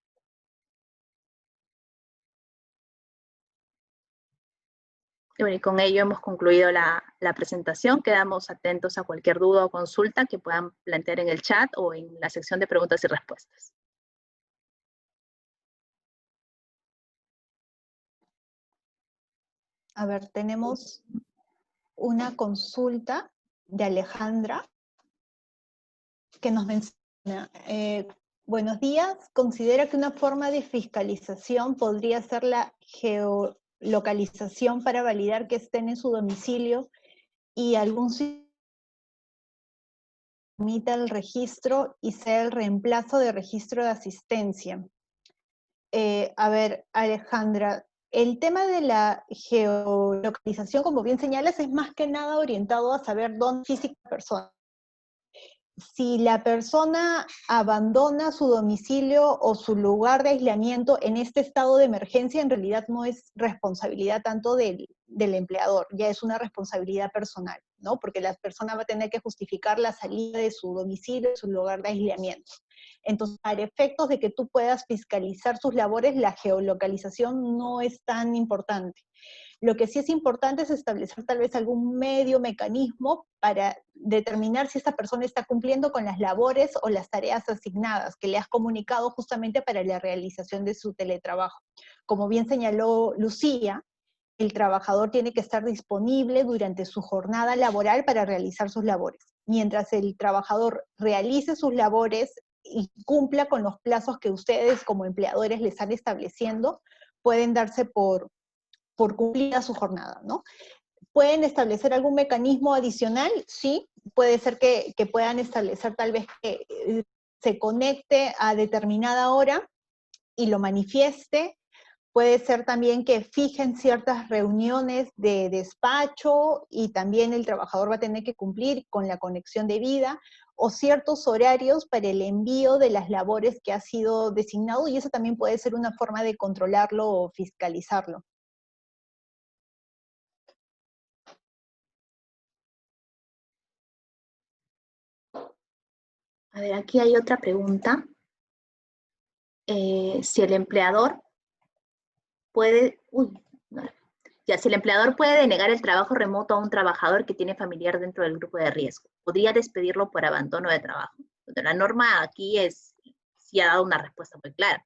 Speaker 3: Y bueno, y con ello hemos concluido la presentación. Quedamos atentos a cualquier duda o consulta que puedan plantear en el chat o en la sección de preguntas y respuestas.
Speaker 2: A ver, tenemos una consulta de Alejandra que nos menciona, buenos días, considera que una forma de fiscalización podría ser la geolocalización para validar que estén en su domicilio y algún permita el registro y sea el reemplazo de registro de asistencia. A ver, Alejandra, el tema de la geolocalización, como bien señalas, es más que nada orientado a saber dónde física la persona. Si la persona abandona su domicilio o su lugar de aislamiento en este estado de emergencia, en realidad no es responsabilidad tanto del empleador, ya es una responsabilidad personal, ¿no? Porque la persona va a tener que justificar la salida de su domicilio, de su lugar de aislamiento. Entonces, para efectos de que tú puedas fiscalizar sus labores, la geolocalización no es tan importante. Lo que sí es importante es establecer tal vez algún mecanismo para determinar si esta persona está cumpliendo con las labores o las tareas asignadas que le has comunicado justamente para la realización de su teletrabajo. Como bien señaló Lucía, el trabajador tiene que estar disponible durante su jornada laboral para realizar sus labores. Mientras el trabajador realice sus labores y cumpla con los plazos que ustedes como empleadores les están estableciendo, pueden darse por cumplida su jornada, ¿no? ¿Pueden establecer algún mecanismo adicional? Sí, puede ser que puedan establecer tal vez que se conecte a determinada hora y lo manifieste. Puede ser también que fijen ciertas reuniones de despacho y también el trabajador va a tener que cumplir con la conexión debida o ciertos horarios para el envío de las labores que ha sido designado, y eso también puede ser una forma de controlarlo o fiscalizarlo.
Speaker 3: A ver, aquí hay otra pregunta. Si el empleador puede, si el empleador puede denegar el trabajo remoto a un trabajador que tiene familiar dentro del grupo de riesgo, ¿podría despedirlo por abandono de trabajo? La norma aquí sí ha dado una respuesta muy clara.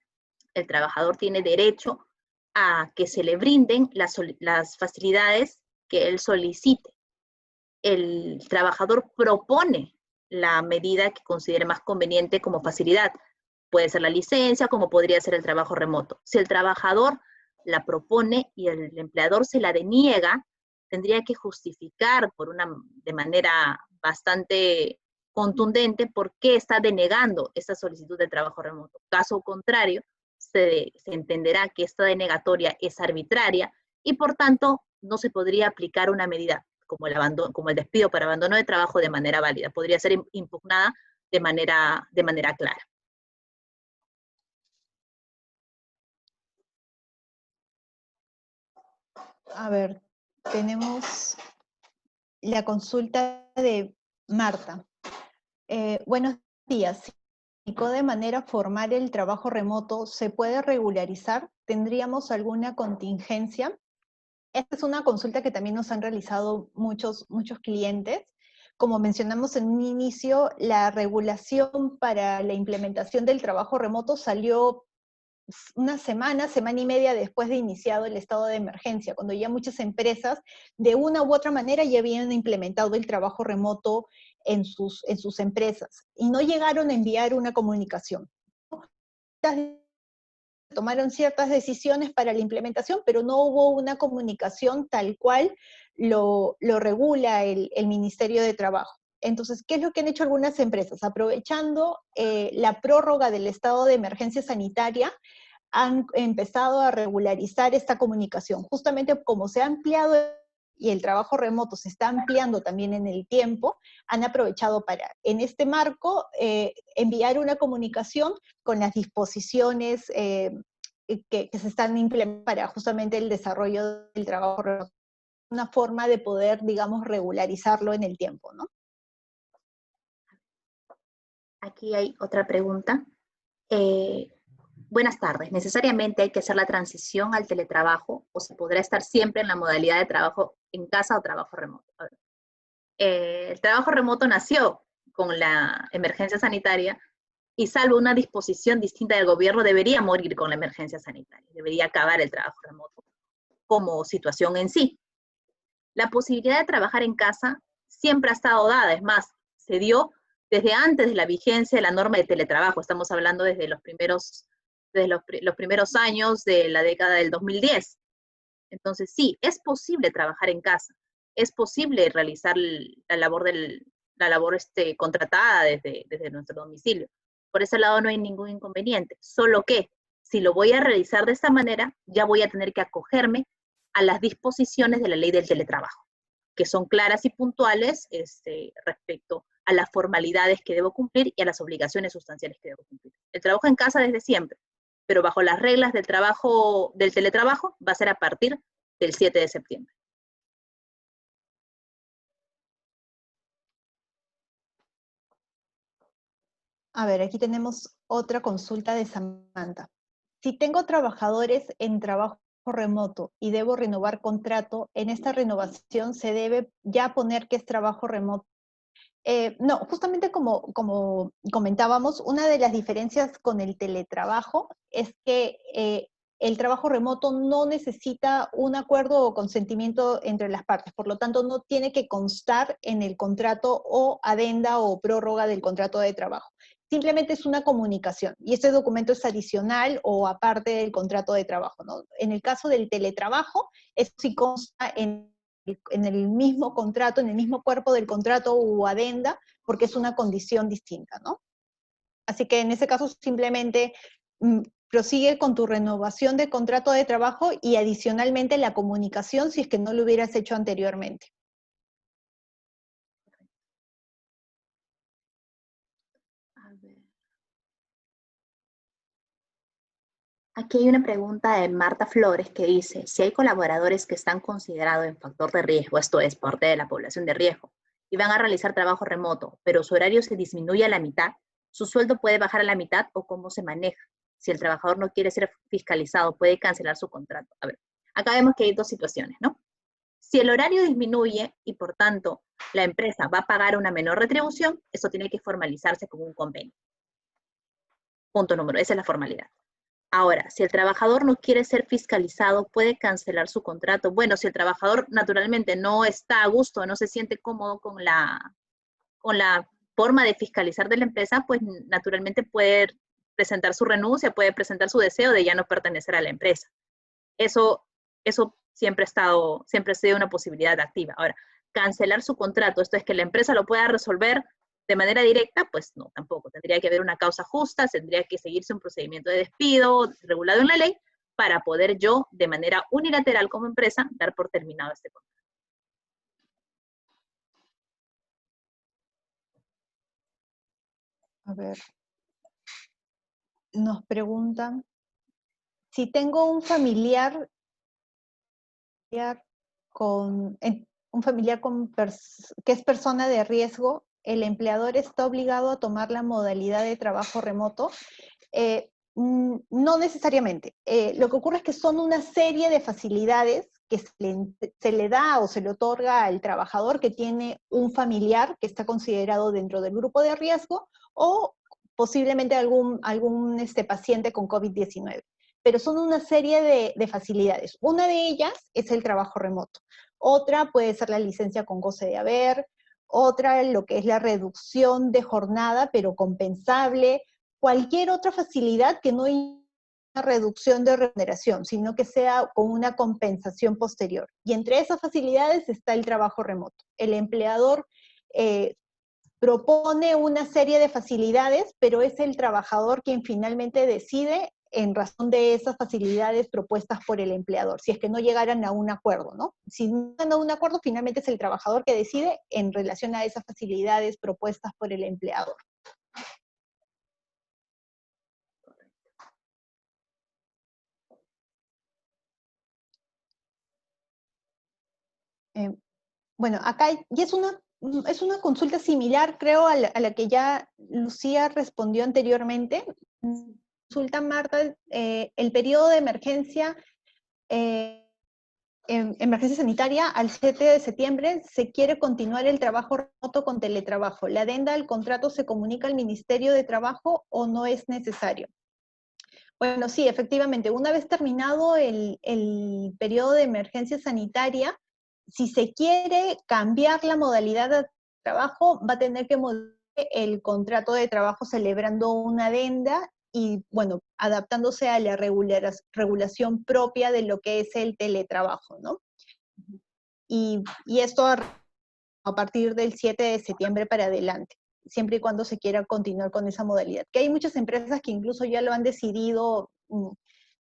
Speaker 3: El trabajador tiene derecho a que se le brinden las facilidades que él solicite. El trabajador propone la medida que considere más conveniente como facilidad. Puede ser la licencia, como podría ser el trabajo remoto. Si el trabajador la propone y el empleador se la deniega, tendría que justificar de manera bastante contundente por qué está denegando esta solicitud de trabajo remoto. Caso contrario, se entenderá que esta denegatoria es arbitraria y por tanto no se podría aplicar una medida como el despido por abandono de trabajo de manera válida. Podría ser impugnada de manera clara.
Speaker 2: A ver, tenemos la consulta de Marta. Buenos días. Si de manera formal el trabajo remoto, ¿se puede regularizar? ¿Tendríamos alguna contingencia? Esta es una consulta que también nos han realizado muchos clientes. Como mencionamos en un inicio, la regulación para la implementación del trabajo remoto salió una semana y media después de iniciado el estado de emergencia, cuando ya muchas empresas de una u otra manera ya habían implementado el trabajo remoto en sus empresas y no llegaron a enviar una comunicación. Tomaron ciertas decisiones para la implementación, pero no hubo una comunicación tal cual lo regula el Ministerio de Trabajo. Entonces, ¿qué es lo que han hecho algunas empresas? Aprovechando la prórroga del estado de emergencia sanitaria, han empezado a regularizar esta comunicación. Justamente como se ha ampliado y el trabajo remoto se está ampliando también en el tiempo, han aprovechado para, en este marco, enviar una comunicación con las disposiciones que se están implementando para justamente el desarrollo del trabajo remoto. Una forma de poder, digamos, regularizarlo en el tiempo, ¿no?
Speaker 3: Aquí hay otra pregunta. Buenas tardes. ¿Necesariamente hay que hacer la transición al teletrabajo o se podrá estar siempre en la modalidad de trabajo en casa o trabajo remoto? El trabajo remoto nació con la emergencia sanitaria y salvo una disposición distinta del gobierno debería morir con la emergencia sanitaria, debería acabar el trabajo remoto como situación en sí. La posibilidad de trabajar en casa siempre ha estado dada, es más, se dio desde antes de la vigencia de la norma de teletrabajo, estamos hablando desde los primeros años de la década del 2010. Entonces sí, es posible trabajar en casa, es posible realizar la labor contratada desde nuestro domicilio. Por ese lado no hay ningún inconveniente, solo que si lo voy a realizar de esta manera, ya voy a tener que acogerme a las disposiciones de la ley del teletrabajo, que son claras y puntuales respecto a las formalidades que debo cumplir y a las obligaciones sustanciales que debo cumplir. El trabajo en casa desde siempre, pero bajo las reglas del teletrabajo va a ser a partir del 7 de septiembre.
Speaker 2: A ver, aquí tenemos otra consulta de Samantha. Si tengo trabajadores en trabajo remoto y debo renovar contrato, en esta renovación se debe ya poner que es trabajo remoto. No, justamente como comentábamos, una de las diferencias con el teletrabajo es que el trabajo remoto no necesita un acuerdo o consentimiento entre las partes, por lo tanto no tiene que constar en el contrato o adenda o prórroga del contrato de trabajo. Simplemente es una comunicación y este documento es adicional o aparte del contrato de trabajo, ¿no? En el caso del teletrabajo, eso sí consta en el mismo contrato, en el mismo cuerpo del contrato o adenda, porque es una condición distinta, ¿no? Así que en ese caso simplemente prosigue con tu renovación de contrato de trabajo y adicionalmente la comunicación si es que no lo hubieras hecho anteriormente.
Speaker 3: A ver. Aquí hay una pregunta de Marta Flores que dice, si hay colaboradores que están considerados en factor de riesgo, esto es, parte de la población de riesgo, y van a realizar trabajo remoto, pero su horario se disminuye a la mitad, ¿su sueldo puede bajar a la mitad o cómo se maneja? Si el trabajador no quiere ser fiscalizado, puede cancelar su contrato. A ver, acá vemos que hay dos situaciones, ¿no? Si el horario disminuye y por tanto la empresa va a pagar una menor retribución, eso tiene que formalizarse con un convenio. Punto número, esa es la formalidad. Ahora, si el trabajador no quiere ser fiscalizado, puede cancelar su contrato. Bueno, si el trabajador naturalmente no está a gusto, no se siente cómodo con la forma de fiscalizar de la empresa, pues naturalmente puede presentar su renuncia, puede presentar su deseo de ya no pertenecer a la empresa. Eso siempre ha sido una posibilidad activa. Ahora, cancelar su contrato, esto es que la empresa lo pueda resolver de manera directa, pues no, tampoco. Tendría que haber una causa justa, tendría que seguirse un procedimiento de despido regulado en la ley para poder yo, de manera unilateral como empresa, dar por terminado este contrato.
Speaker 2: A ver, nos preguntan, si tengo un familiar que es persona de riesgo, ¿el empleador está obligado a tomar la modalidad de trabajo remoto? No necesariamente. Lo que ocurre es que son una serie de facilidades que se le da o se le otorga al trabajador que tiene un familiar que está considerado dentro del grupo de riesgo o posiblemente algún paciente con COVID-19. Pero son una serie de facilidades. Una de ellas es el trabajo remoto. Otra puede ser la licencia con goce de haber, otra lo que es la reducción de jornada, pero compensable, cualquier otra facilidad que no haya una reducción de remuneración, sino que sea con una compensación posterior. Y entre esas facilidades está el trabajo remoto. El empleador propone una serie de facilidades, pero es el trabajador quien finalmente decide en razón de esas facilidades propuestas por el empleador, si es que no llegaran a un acuerdo, ¿no? Si no llegan a un acuerdo, finalmente es el trabajador que decide en relación a esas facilidades propuestas por el empleador. Bueno, acá y es una consulta similar, creo, a la que ya Lucía respondió anteriormente. Consulta Marta, el periodo de emergencia, emergencia sanitaria al 7 de septiembre, se quiere continuar el trabajo remoto con teletrabajo. ¿La adenda al contrato se comunica al Ministerio de Trabajo o no es necesario? Bueno, sí, efectivamente, una vez terminado el periodo de emergencia sanitaria, si se quiere cambiar la modalidad de trabajo, va a tener que modificar el contrato de trabajo celebrando una adenda y, bueno, adaptándose a la regulación propia de lo que es el teletrabajo, ¿no? Y esto a partir del 7 de septiembre para adelante, siempre y cuando se quiera continuar con esa modalidad. Que hay muchas empresas que incluso ya lo han decidido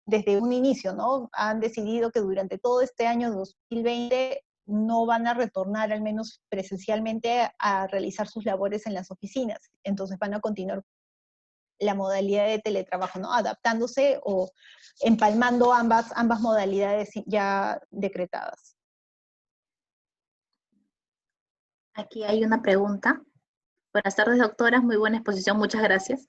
Speaker 2: desde un inicio, ¿no? Han decidido que durante todo este año 2020 no van a retornar, al menos presencialmente, a realizar sus labores en las oficinas. Entonces van a continuar la modalidad de teletrabajo, ¿no? Adaptándose o empalmando ambas modalidades ya decretadas.
Speaker 3: Aquí hay una pregunta. Buenas tardes, doctoras. Muy buena exposición. Muchas gracias.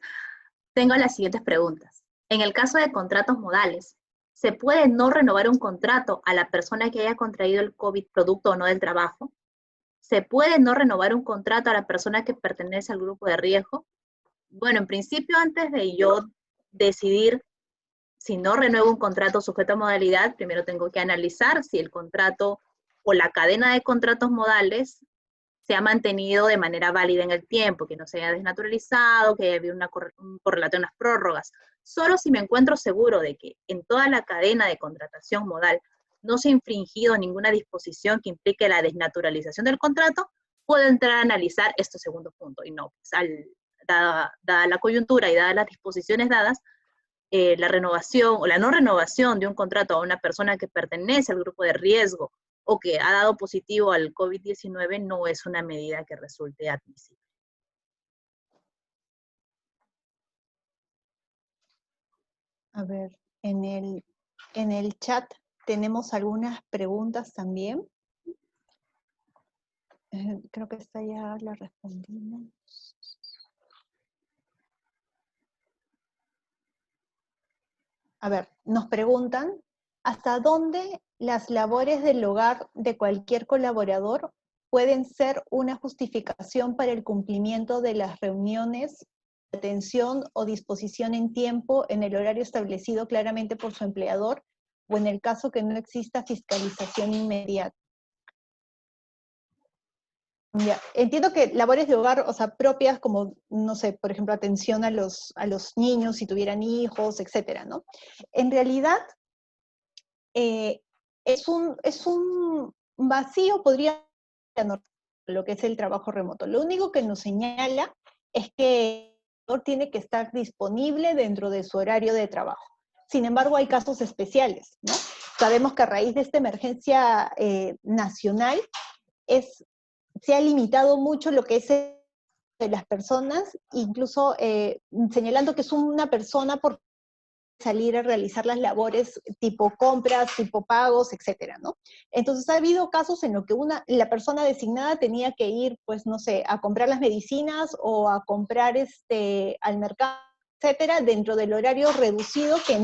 Speaker 3: Tengo las siguientes preguntas. En el caso de contratos modales, ¿Se puede no renovar un contrato a la persona que haya contraído el COVID producto o no del trabajo? ¿Se puede no renovar un contrato a la persona que pertenece al grupo de riesgo? Bueno, en principio, antes de yo decidir si no renuevo un contrato sujeto a modalidad, primero tengo que analizar si el contrato o la cadena de contratos modales se ha mantenido de manera válida en el tiempo, que no se haya desnaturalizado, que haya habido un correlato en las prórrogas. Solo si me encuentro seguro de que en toda la cadena de contratación modal no se ha infringido ninguna disposición que implique la desnaturalización del contrato, puedo entrar a analizar este segundo punto. Y no, pues, dada la coyuntura y dadas las disposiciones dadas, la renovación o la no renovación de un contrato a una persona que pertenece al grupo de riesgo o que ha dado positivo al COVID-19 no es una medida que resulte admisible.
Speaker 2: A ver, en el chat tenemos algunas preguntas también. Creo que esta ya la respondimos. A ver, nos preguntan, ¿hasta dónde las labores del hogar de cualquier colaborador pueden ser una justificación para el cumplimiento de las reuniones, atención o disposición en tiempo en el horario establecido claramente por su empleador, o en el caso que no exista fiscalización inmediata? Ya, entiendo que labores de hogar, o sea, propias como, no sé, por ejemplo, atención a los niños si tuvieran hijos, etcétera, ¿no? En realidad, es un vacío, podría lo que es el trabajo remoto. Lo único que nos señala es que el trabajador tiene que estar disponible dentro de su horario de trabajo. Sin embargo, hay casos especiales, ¿no? Sabemos que a raíz de esta emergencia nacional se ha limitado mucho lo que es de las personas, incluso señalando que es una persona por salir a realizar las labores tipo compras, tipo pagos, etcétera, ¿no? Entonces ha habido casos en los que la persona designada tenía que ir, pues, no sé, a comprar las medicinas o a comprar al mercado, etcétera, dentro del horario reducido que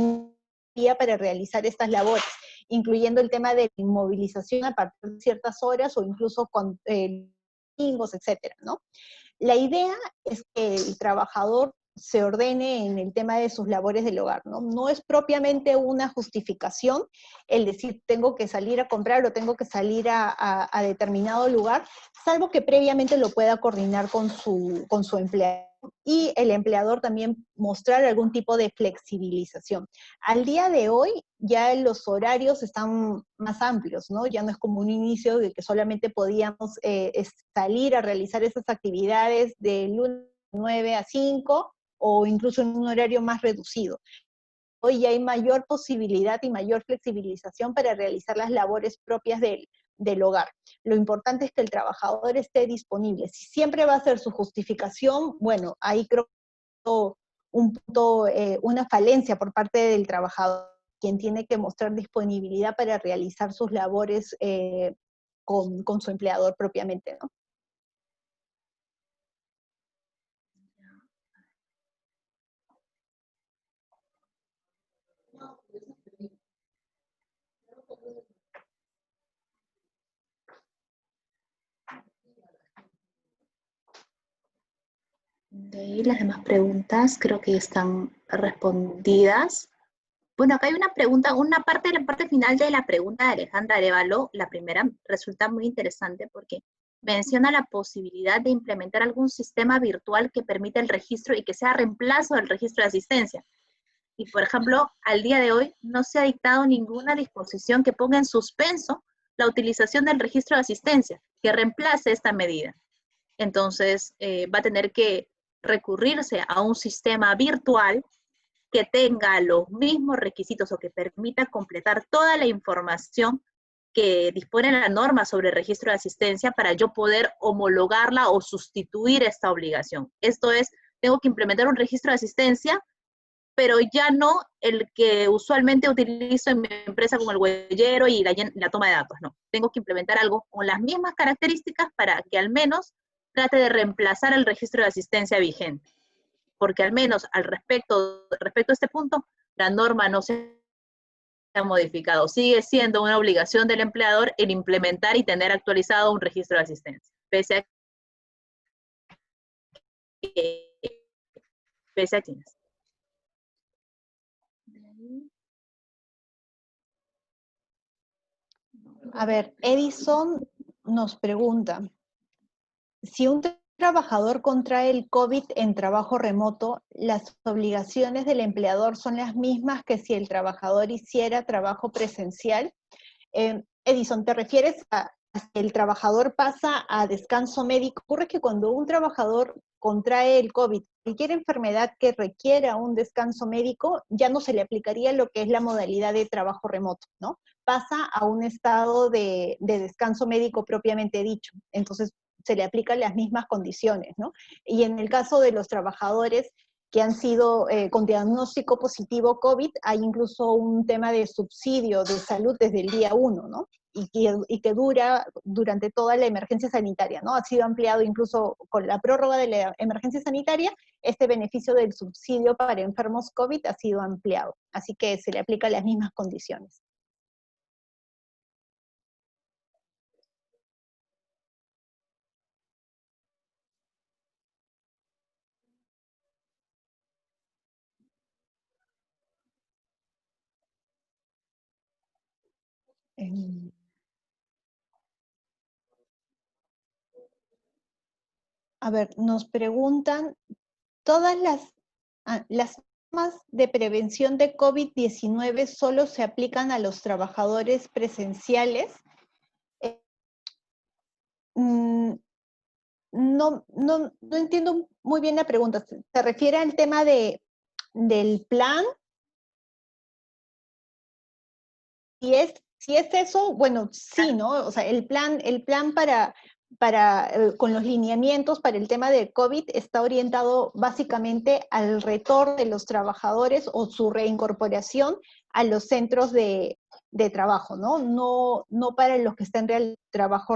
Speaker 2: había para realizar estas labores, incluyendo el tema de inmovilización a partir de ciertas horas o incluso con domingos, etcétera, ¿no? La idea es que el trabajador se ordene en el tema de sus labores del hogar, ¿no? No es propiamente una justificación el decir tengo que salir a comprar o tengo que salir a determinado lugar, salvo que previamente lo pueda coordinar con su empleador y el empleador también mostrar algún tipo de flexibilización. Al día de hoy ya los horarios están más amplios, ¿no? Ya no es como un inicio de que solamente podíamos salir a realizar esas actividades de lunes 9 a 5 o incluso en un horario más reducido. Hoy ya hay mayor posibilidad y mayor flexibilización para realizar las labores propias del hogar. Lo importante es que el trabajador esté disponible. Si siempre va a ser su justificación, bueno, ahí creo que una falencia por parte del trabajador, quien tiene que mostrar disponibilidad para realizar sus labores con su empleador propiamente, ¿no?
Speaker 3: De ahí las demás preguntas creo que están respondidas. Bueno, acá hay una pregunta, la parte final de la pregunta de Alejandra Arévalo, la primera, resulta muy interesante porque menciona la posibilidad de implementar algún sistema virtual que permita el registro y que sea reemplazo del registro de asistencia. Y, por ejemplo, al día de hoy no se ha dictado ninguna disposición que ponga en suspenso la utilización del registro de asistencia, que reemplace esta medida. Entonces, va a tener que recurrirse a un sistema virtual que tenga los mismos requisitos o que permita completar toda la información que dispone la norma sobre el registro de asistencia para yo poder homologarla o sustituir esta obligación. Esto es, tengo que implementar un registro de asistencia, pero ya no el que usualmente utilizo en mi empresa como el huellero y la toma de datos, no. Tengo que implementar algo con las mismas características para que al menos trate de reemplazar el registro de asistencia vigente. Porque al menos respecto a este punto, la norma no se ha modificado. Sigue siendo una obligación del empleador el implementar y tener actualizado un registro de asistencia, pese a que
Speaker 2: A ver, Edison nos pregunta, si un trabajador contrae el COVID en trabajo remoto, ¿las obligaciones del empleador son las mismas que si el trabajador hiciera trabajo presencial? Edison, ¿te refieres a que el trabajador pasa a descanso médico? Ocurre que cuando un trabajador contrae el COVID, cualquier enfermedad que requiera un descanso médico, ya no se le aplicaría lo que es la modalidad de trabajo remoto, ¿no? Pasa a un estado de descanso médico propiamente dicho. Entonces, se le aplican las mismas condiciones, ¿no? Y en el caso de los trabajadores que han sido con diagnóstico positivo COVID, hay incluso un tema de subsidio de salud desde el día 1, ¿no? Y que dura durante toda la emergencia sanitaria, ¿no? Ha sido ampliado incluso con la prórroga de la emergencia sanitaria, este beneficio del subsidio para enfermos COVID ha sido ampliado, así que se le aplican las mismas condiciones. A ver, nos preguntan, todas las normas de prevención de COVID-19 solo se aplican a los trabajadores presenciales. No entiendo muy bien la pregunta. ¿Se refiere al tema del plan? Si es eso, bueno, sí, ¿no? O sea, el plan con los lineamientos para el tema de COVID está orientado básicamente al retorno de los trabajadores o su reincorporación a los centros de trabajo, ¿no? No para los que están en real trabajo.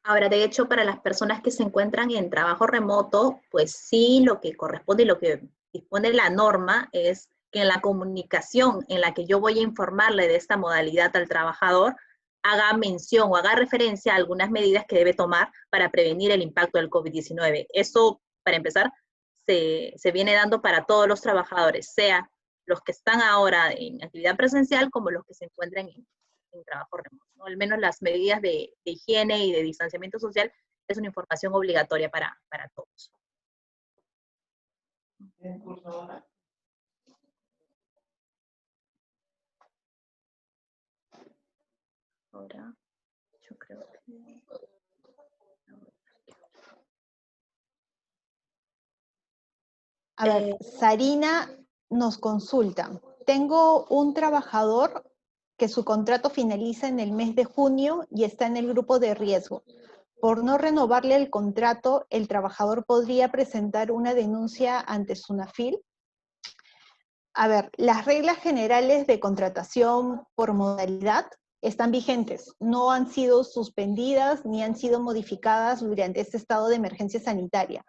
Speaker 3: Ahora, de hecho, para las personas que se encuentran en trabajo remoto, pues sí, lo que corresponde y lo que dispone la norma es que en la comunicación en la que yo voy a informarle de esta modalidad al trabajador, haga mención o haga referencia a algunas medidas que debe tomar para prevenir el impacto del COVID-19. Eso, para empezar, se viene dando para todos los trabajadores, sea los que están ahora en actividad presencial como los que se encuentran en trabajo remoto, ¿no? Al menos las medidas de higiene y de distanciamiento social es una información obligatoria para todos. Ahora, yo creo que...
Speaker 2: A ver, Sarina nos consulta. Tengo un trabajador que su contrato finaliza en el mes de junio y está en el grupo de riesgo. Por no renovarle el contrato, ¿el trabajador podría presentar una denuncia ante SUNAFIL? A ver, las reglas generales de contratación por modalidad están vigentes, no han sido suspendidas ni han sido modificadas durante este estado de emergencia sanitaria.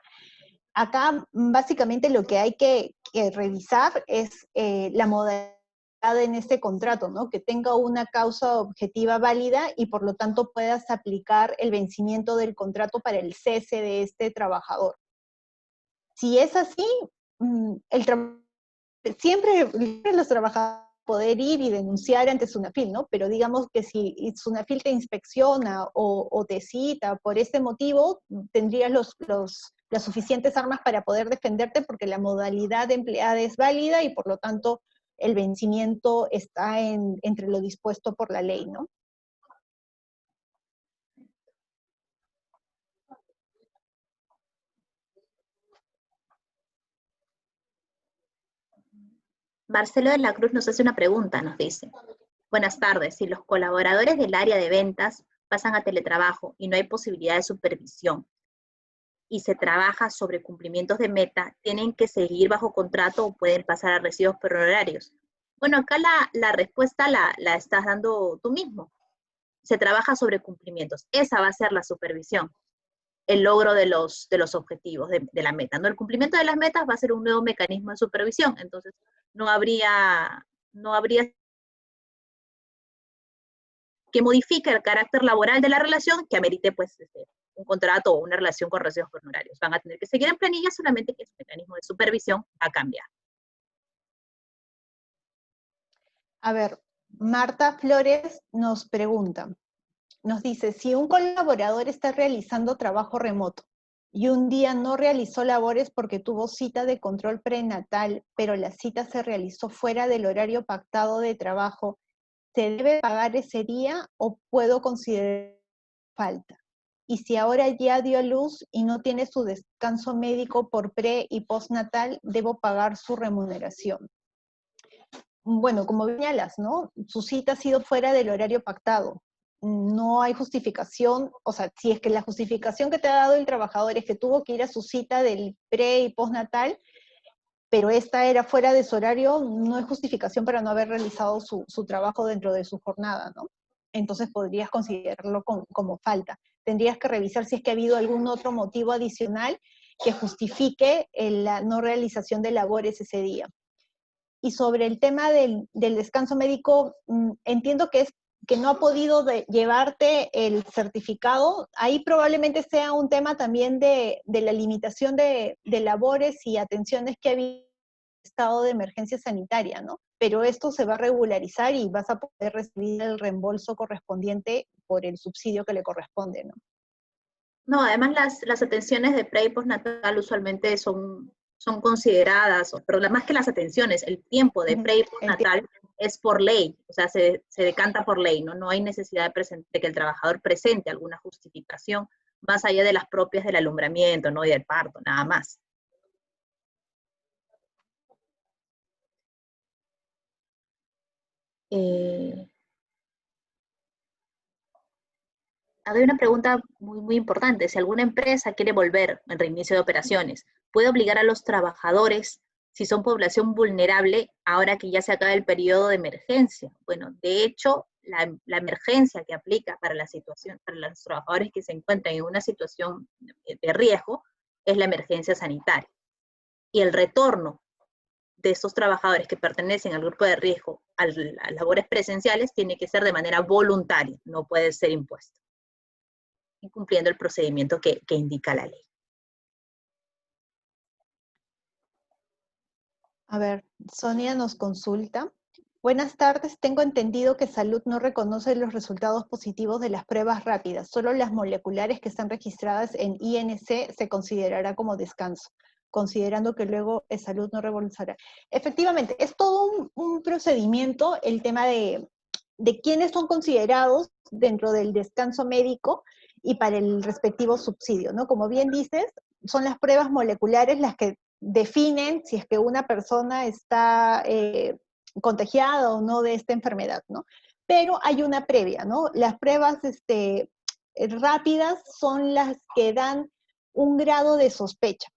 Speaker 2: Acá básicamente lo que hay que revisar es la modalidad en este contrato, ¿no? Que tenga una causa objetiva válida y por lo tanto puedas aplicar el vencimiento del contrato para el cese de este trabajador. Si es así, siempre los trabajadores poder ir y denunciar ante SUNAFIL, ¿no? Pero digamos que si SUNAFIL te inspecciona o te cita por este motivo, tendrías las suficientes armas para poder defenderte porque la modalidad empleada es válida y por lo tanto el vencimiento está entre lo dispuesto por la ley, ¿no?
Speaker 3: Marcelo de la Cruz nos hace una pregunta, nos dice: buenas tardes, si los colaboradores del área de ventas pasan a teletrabajo y no hay posibilidad de supervisión y se trabaja sobre cumplimientos de meta, ¿tienen que seguir bajo contrato o pueden pasar a recibos por horarios? Bueno, acá la respuesta la estás dando tú mismo. Se trabaja sobre cumplimientos. Esa va a ser la supervisión. el logro de los objetivos de la meta, ¿no? El cumplimiento de las metas va a ser un nuevo mecanismo de supervisión, entonces no habría que modifique el carácter laboral de la relación que amerite pues un contrato o una relación con recibos por honorarios. Van a tener que seguir en planilla, solamente que su mecanismo de supervisión va a cambiar.
Speaker 2: A ver, Marta Flores nos pregunta, nos dice, si un colaborador está realizando trabajo remoto y un día no realizó labores porque tuvo cita de control prenatal, pero la cita se realizó fuera del horario pactado de trabajo, ¿se debe pagar ese día o puedo considerar falta? Y si ahora ya dio a luz y no tiene su descanso médico por pre y postnatal, ¿debo pagar su remuneración? Bueno, como señalas, ¿no? Su cita ha sido fuera del horario pactado. No hay justificación, o sea, si es que la justificación que te ha dado el trabajador es que tuvo que ir a su cita del pre y postnatal, pero esta era fuera de su horario, no hay justificación para no haber realizado su trabajo dentro de su jornada, ¿no? Entonces podrías considerarlo como falta. Tendrías que revisar si es que ha habido algún otro motivo adicional que justifique la no realización de labores ese día. Y sobre el tema del descanso médico, entiendo que es que no ha podido llevarte el certificado. Ahí probablemente sea un tema también de la limitación de labores y atenciones que ha habido en estado de emergencia sanitaria, ¿no? Pero esto se va a regularizar y vas a poder recibir el reembolso correspondiente por el subsidio que le corresponde, ¿no?
Speaker 3: No, además las atenciones de pre y postnatal usualmente son consideradas, pero más que las atenciones, el tiempo de pre y postnatal es por ley, o sea, se decanta por ley, ¿no? No hay necesidad de que el trabajador presente alguna justificación más allá de las propias del alumbramiento, ¿no? Y del parto, nada más. Hay una pregunta muy importante. Si alguna empresa quiere volver en reinicio de operaciones, ¿puede obligar a los trabajadores, si son población vulnerable, ahora que ya se acaba el periodo de emergencia? Bueno, de hecho, la emergencia que aplica para la situación, para los trabajadores que se encuentran en una situación de riesgo, es la emergencia sanitaria. Y el retorno de estos trabajadores que pertenecen al grupo de riesgo a las labores presenciales tiene que ser de manera voluntaria, no puede ser impuesto, cumpliendo el procedimiento que indica la ley.
Speaker 2: A ver, Sonia nos consulta. Buenas tardes, tengo entendido que Salud no reconoce los resultados positivos de las pruebas rápidas, solo las moleculares que están registradas en INC se considerará como descanso, considerando que luego Salud no reembolsará. Efectivamente, es todo un procedimiento el tema de quiénes son considerados dentro del descanso médico y para el respectivo subsidio, ¿no? Como bien dices, son las pruebas moleculares las que definen si es que una persona está contagiada o no de esta enfermedad, ¿no? Pero hay una previa, ¿no? Las pruebas rápidas son las que dan un grado de sospecha,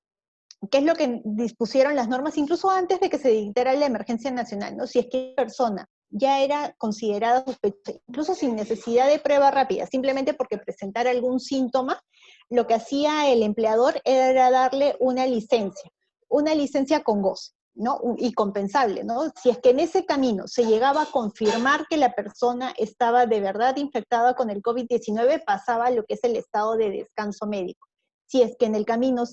Speaker 2: que es lo que dispusieron las normas incluso antes de que se dictara la emergencia nacional, ¿no? Si es que una persona ya era considerada sospechosa, incluso sin necesidad de prueba rápida, simplemente porque presentara algún síntoma, lo que hacía el empleador era darle una licencia con goce, ¿no? Y compensable, ¿no? Si es que en ese camino se llegaba a confirmar que la persona estaba de verdad infectada con el COVID-19, pasaba a lo que es el estado de descanso médico. Si es que en el camino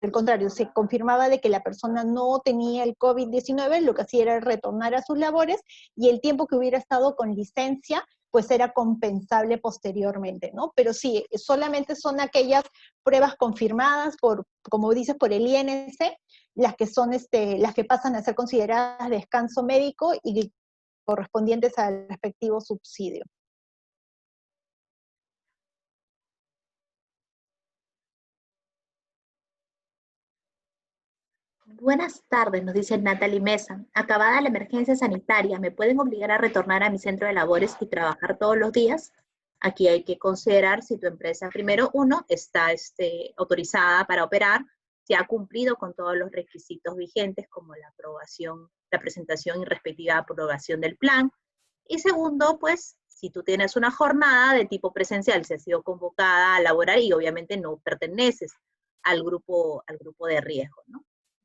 Speaker 2: al contrario, se confirmaba de que la persona no tenía el COVID-19, lo que hacía era retornar a sus labores y el tiempo que hubiera estado con licencia, pues era compensable posteriormente, ¿no? Pero sí, solamente son aquellas pruebas confirmadas como dices, por el INC, las que son, las que pasan a ser consideradas descanso médico y correspondientes al respectivo subsidio.
Speaker 3: Buenas tardes, nos dice Natalie Mesa. Acabada la emergencia sanitaria, ¿me pueden obligar a retornar a mi centro de labores y trabajar todos los días? Aquí hay que considerar si tu empresa, primero, está autorizada para operar, si ha cumplido con todos los requisitos vigentes, como la aprobación, la presentación y respectiva aprobación del plan. Y segundo, pues, Si tú tienes una jornada de tipo presencial, si has sido convocada a laborar y obviamente no perteneces al grupo de riesgo, ¿no?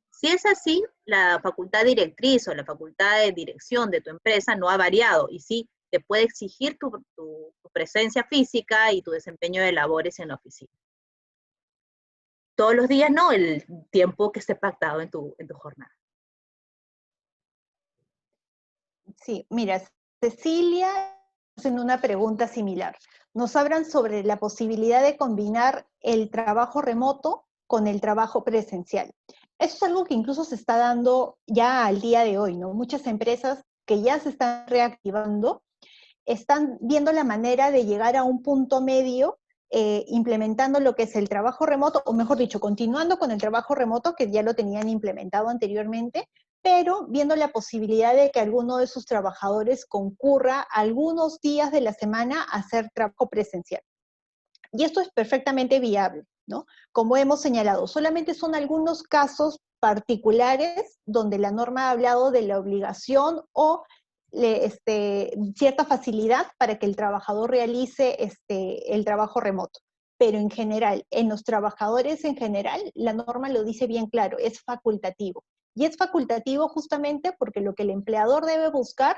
Speaker 3: Si es así, la facultad directriz o la facultad de dirección de tu empresa no ha variado y sí te puede exigir tu presencia física y tu desempeño de labores en la oficina. Todos los días no, el tiempo que esté pactado en tu jornada.
Speaker 2: Sí, mira, Cecilia haciendo una pregunta similar. Nos hablan sobre la posibilidad de combinar el trabajo remoto con el trabajo presencial. Eso es algo que incluso se está dando ya al día de hoy, ¿no? Muchas empresas que ya se están reactivando están viendo la manera de llegar a un punto medio implementando lo que es el trabajo remoto, o mejor dicho, continuando con el trabajo remoto que ya lo tenían implementado anteriormente, pero viendo la posibilidad de que alguno de sus trabajadores concurra algunos días de la semana a hacer trabajo presencial. Y esto es perfectamente viable, ¿no? Como hemos señalado, solamente son algunos casos particulares donde la norma ha hablado de la obligación o cierta facilidad para que el trabajador realice el trabajo remoto. Pero en general, en los trabajadores en general, la norma lo dice bien claro, es facultativo. Y es facultativo justamente porque lo que el empleador debe buscar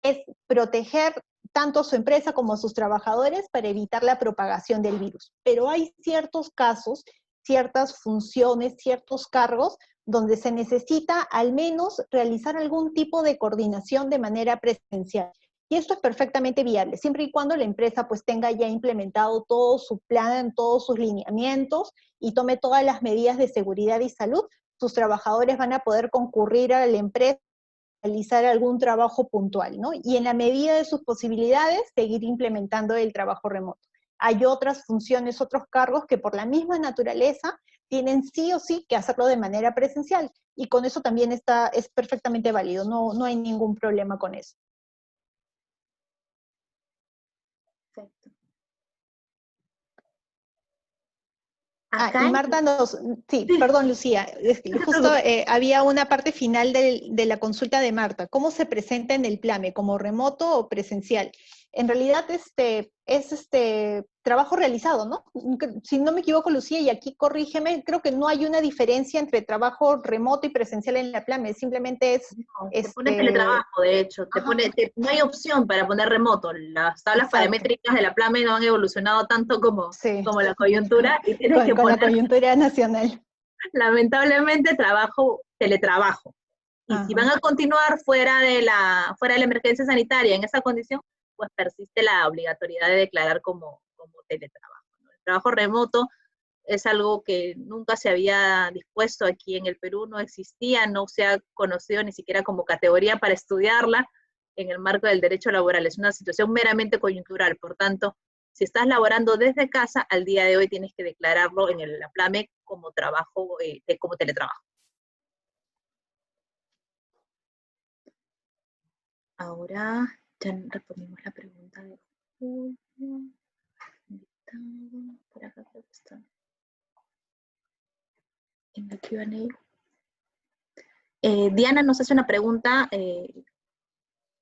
Speaker 2: es proteger tanto a su empresa como a sus trabajadores para evitar la propagación del virus. Pero hay ciertos casos, ciertas funciones, ciertos cargos donde se necesita al menos realizar algún tipo de coordinación de manera presencial. Y esto es perfectamente viable, siempre y cuando la empresa pues tenga ya implementado todo su plan, todos sus lineamientos y tome todas las medidas de seguridad y salud, sus trabajadores van a poder concurrir a la empresa realizar algún trabajo puntual, ¿no? Y en la medida de sus posibilidades, seguir implementando el trabajo remoto. Hay otras funciones, otros cargos que por la misma naturaleza tienen sí o sí que hacerlo de manera presencial. Y con eso también es perfectamente válido, no hay ningún problema con eso.
Speaker 3: Perfecto.
Speaker 2: Y Marta sí, perdón Lucía, justo había una parte final de la consulta de Marta. ¿Cómo se presenta en el PLAME? ¿Como remoto o presencial? En realidad es trabajo realizado, ¿no? Si no me equivoco, Lucía, y aquí corrígeme, creo que no hay una diferencia entre trabajo remoto y presencial en la PLAME, simplemente es...
Speaker 3: No, te pone teletrabajo, de hecho, no hay opción para poner remoto. Las tablas paramétricas de la PLAME no han evolucionado tanto como la coyuntura y tienes que
Speaker 2: poner...
Speaker 3: la
Speaker 2: coyuntura nacional.
Speaker 3: Lamentablemente, teletrabajo. Y si van a continuar fuera de la emergencia sanitaria en esa condición, pues persiste la obligatoriedad de declarar como teletrabajo, ¿no? El trabajo remoto es algo que nunca se había dispuesto aquí en el Perú, no existía, no se ha conocido ni siquiera como categoría para estudiarla en el marco del derecho laboral. Es una situación meramente coyuntural, por tanto, si estás laborando desde casa, al día de hoy tienes que declararlo en el APLAME como trabajo, como teletrabajo. Ahora ya respondimos la pregunta de Julio. Por acá creo que está. En la Q&A. Diana nos hace una pregunta,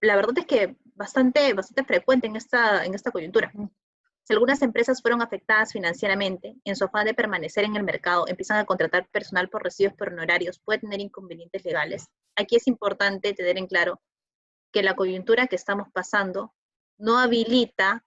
Speaker 3: la verdad es que bastante frecuente en esta coyuntura. Si algunas empresas fueron afectadas financieramente, en su afán de permanecer en el mercado, empiezan a contratar personal por recibos por honorarios, puede tener inconvenientes legales. Aquí es importante tener en claro que la coyuntura que estamos pasando no habilita,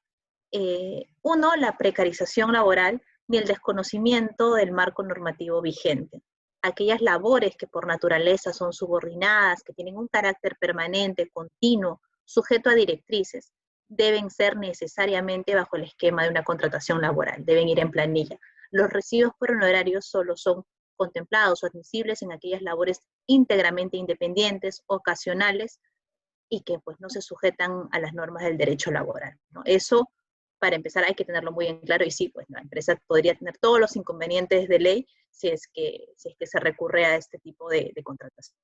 Speaker 3: uno, la precarización laboral, ni el desconocimiento del marco normativo vigente. Aquellas labores que por naturaleza son subordinadas, que tienen un carácter permanente, continuo, sujeto a directrices, deben ser necesariamente bajo el esquema de una contratación laboral, deben ir en planilla. Los recibos por honorarios solo son contemplados o admisibles en aquellas labores íntegramente independientes, ocasionales, y que pues no se sujetan a las normas del derecho laboral, ¿no? Eso, para empezar, hay que tenerlo muy en claro, y sí, pues la empresa podría tener todos los inconvenientes de ley si es que se recurre a este tipo de contratación.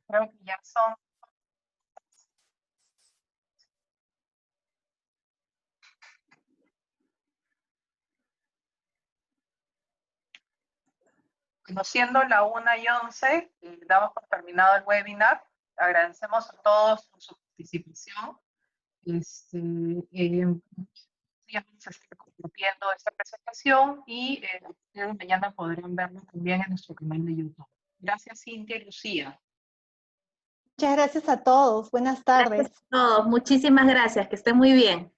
Speaker 1: Creo que ya son. Siendo la 1:11, damos por terminado el webinar. Agradecemos a todos por su participación. Ya vamos a estar compartiendo esta presentación y mañana podrán verlo también en nuestro canal de YouTube. Gracias, Cintia y Lucía.
Speaker 2: Muchas gracias a todos. Buenas tardes.
Speaker 3: Gracias a todos. Muchísimas gracias. Que estén muy bien.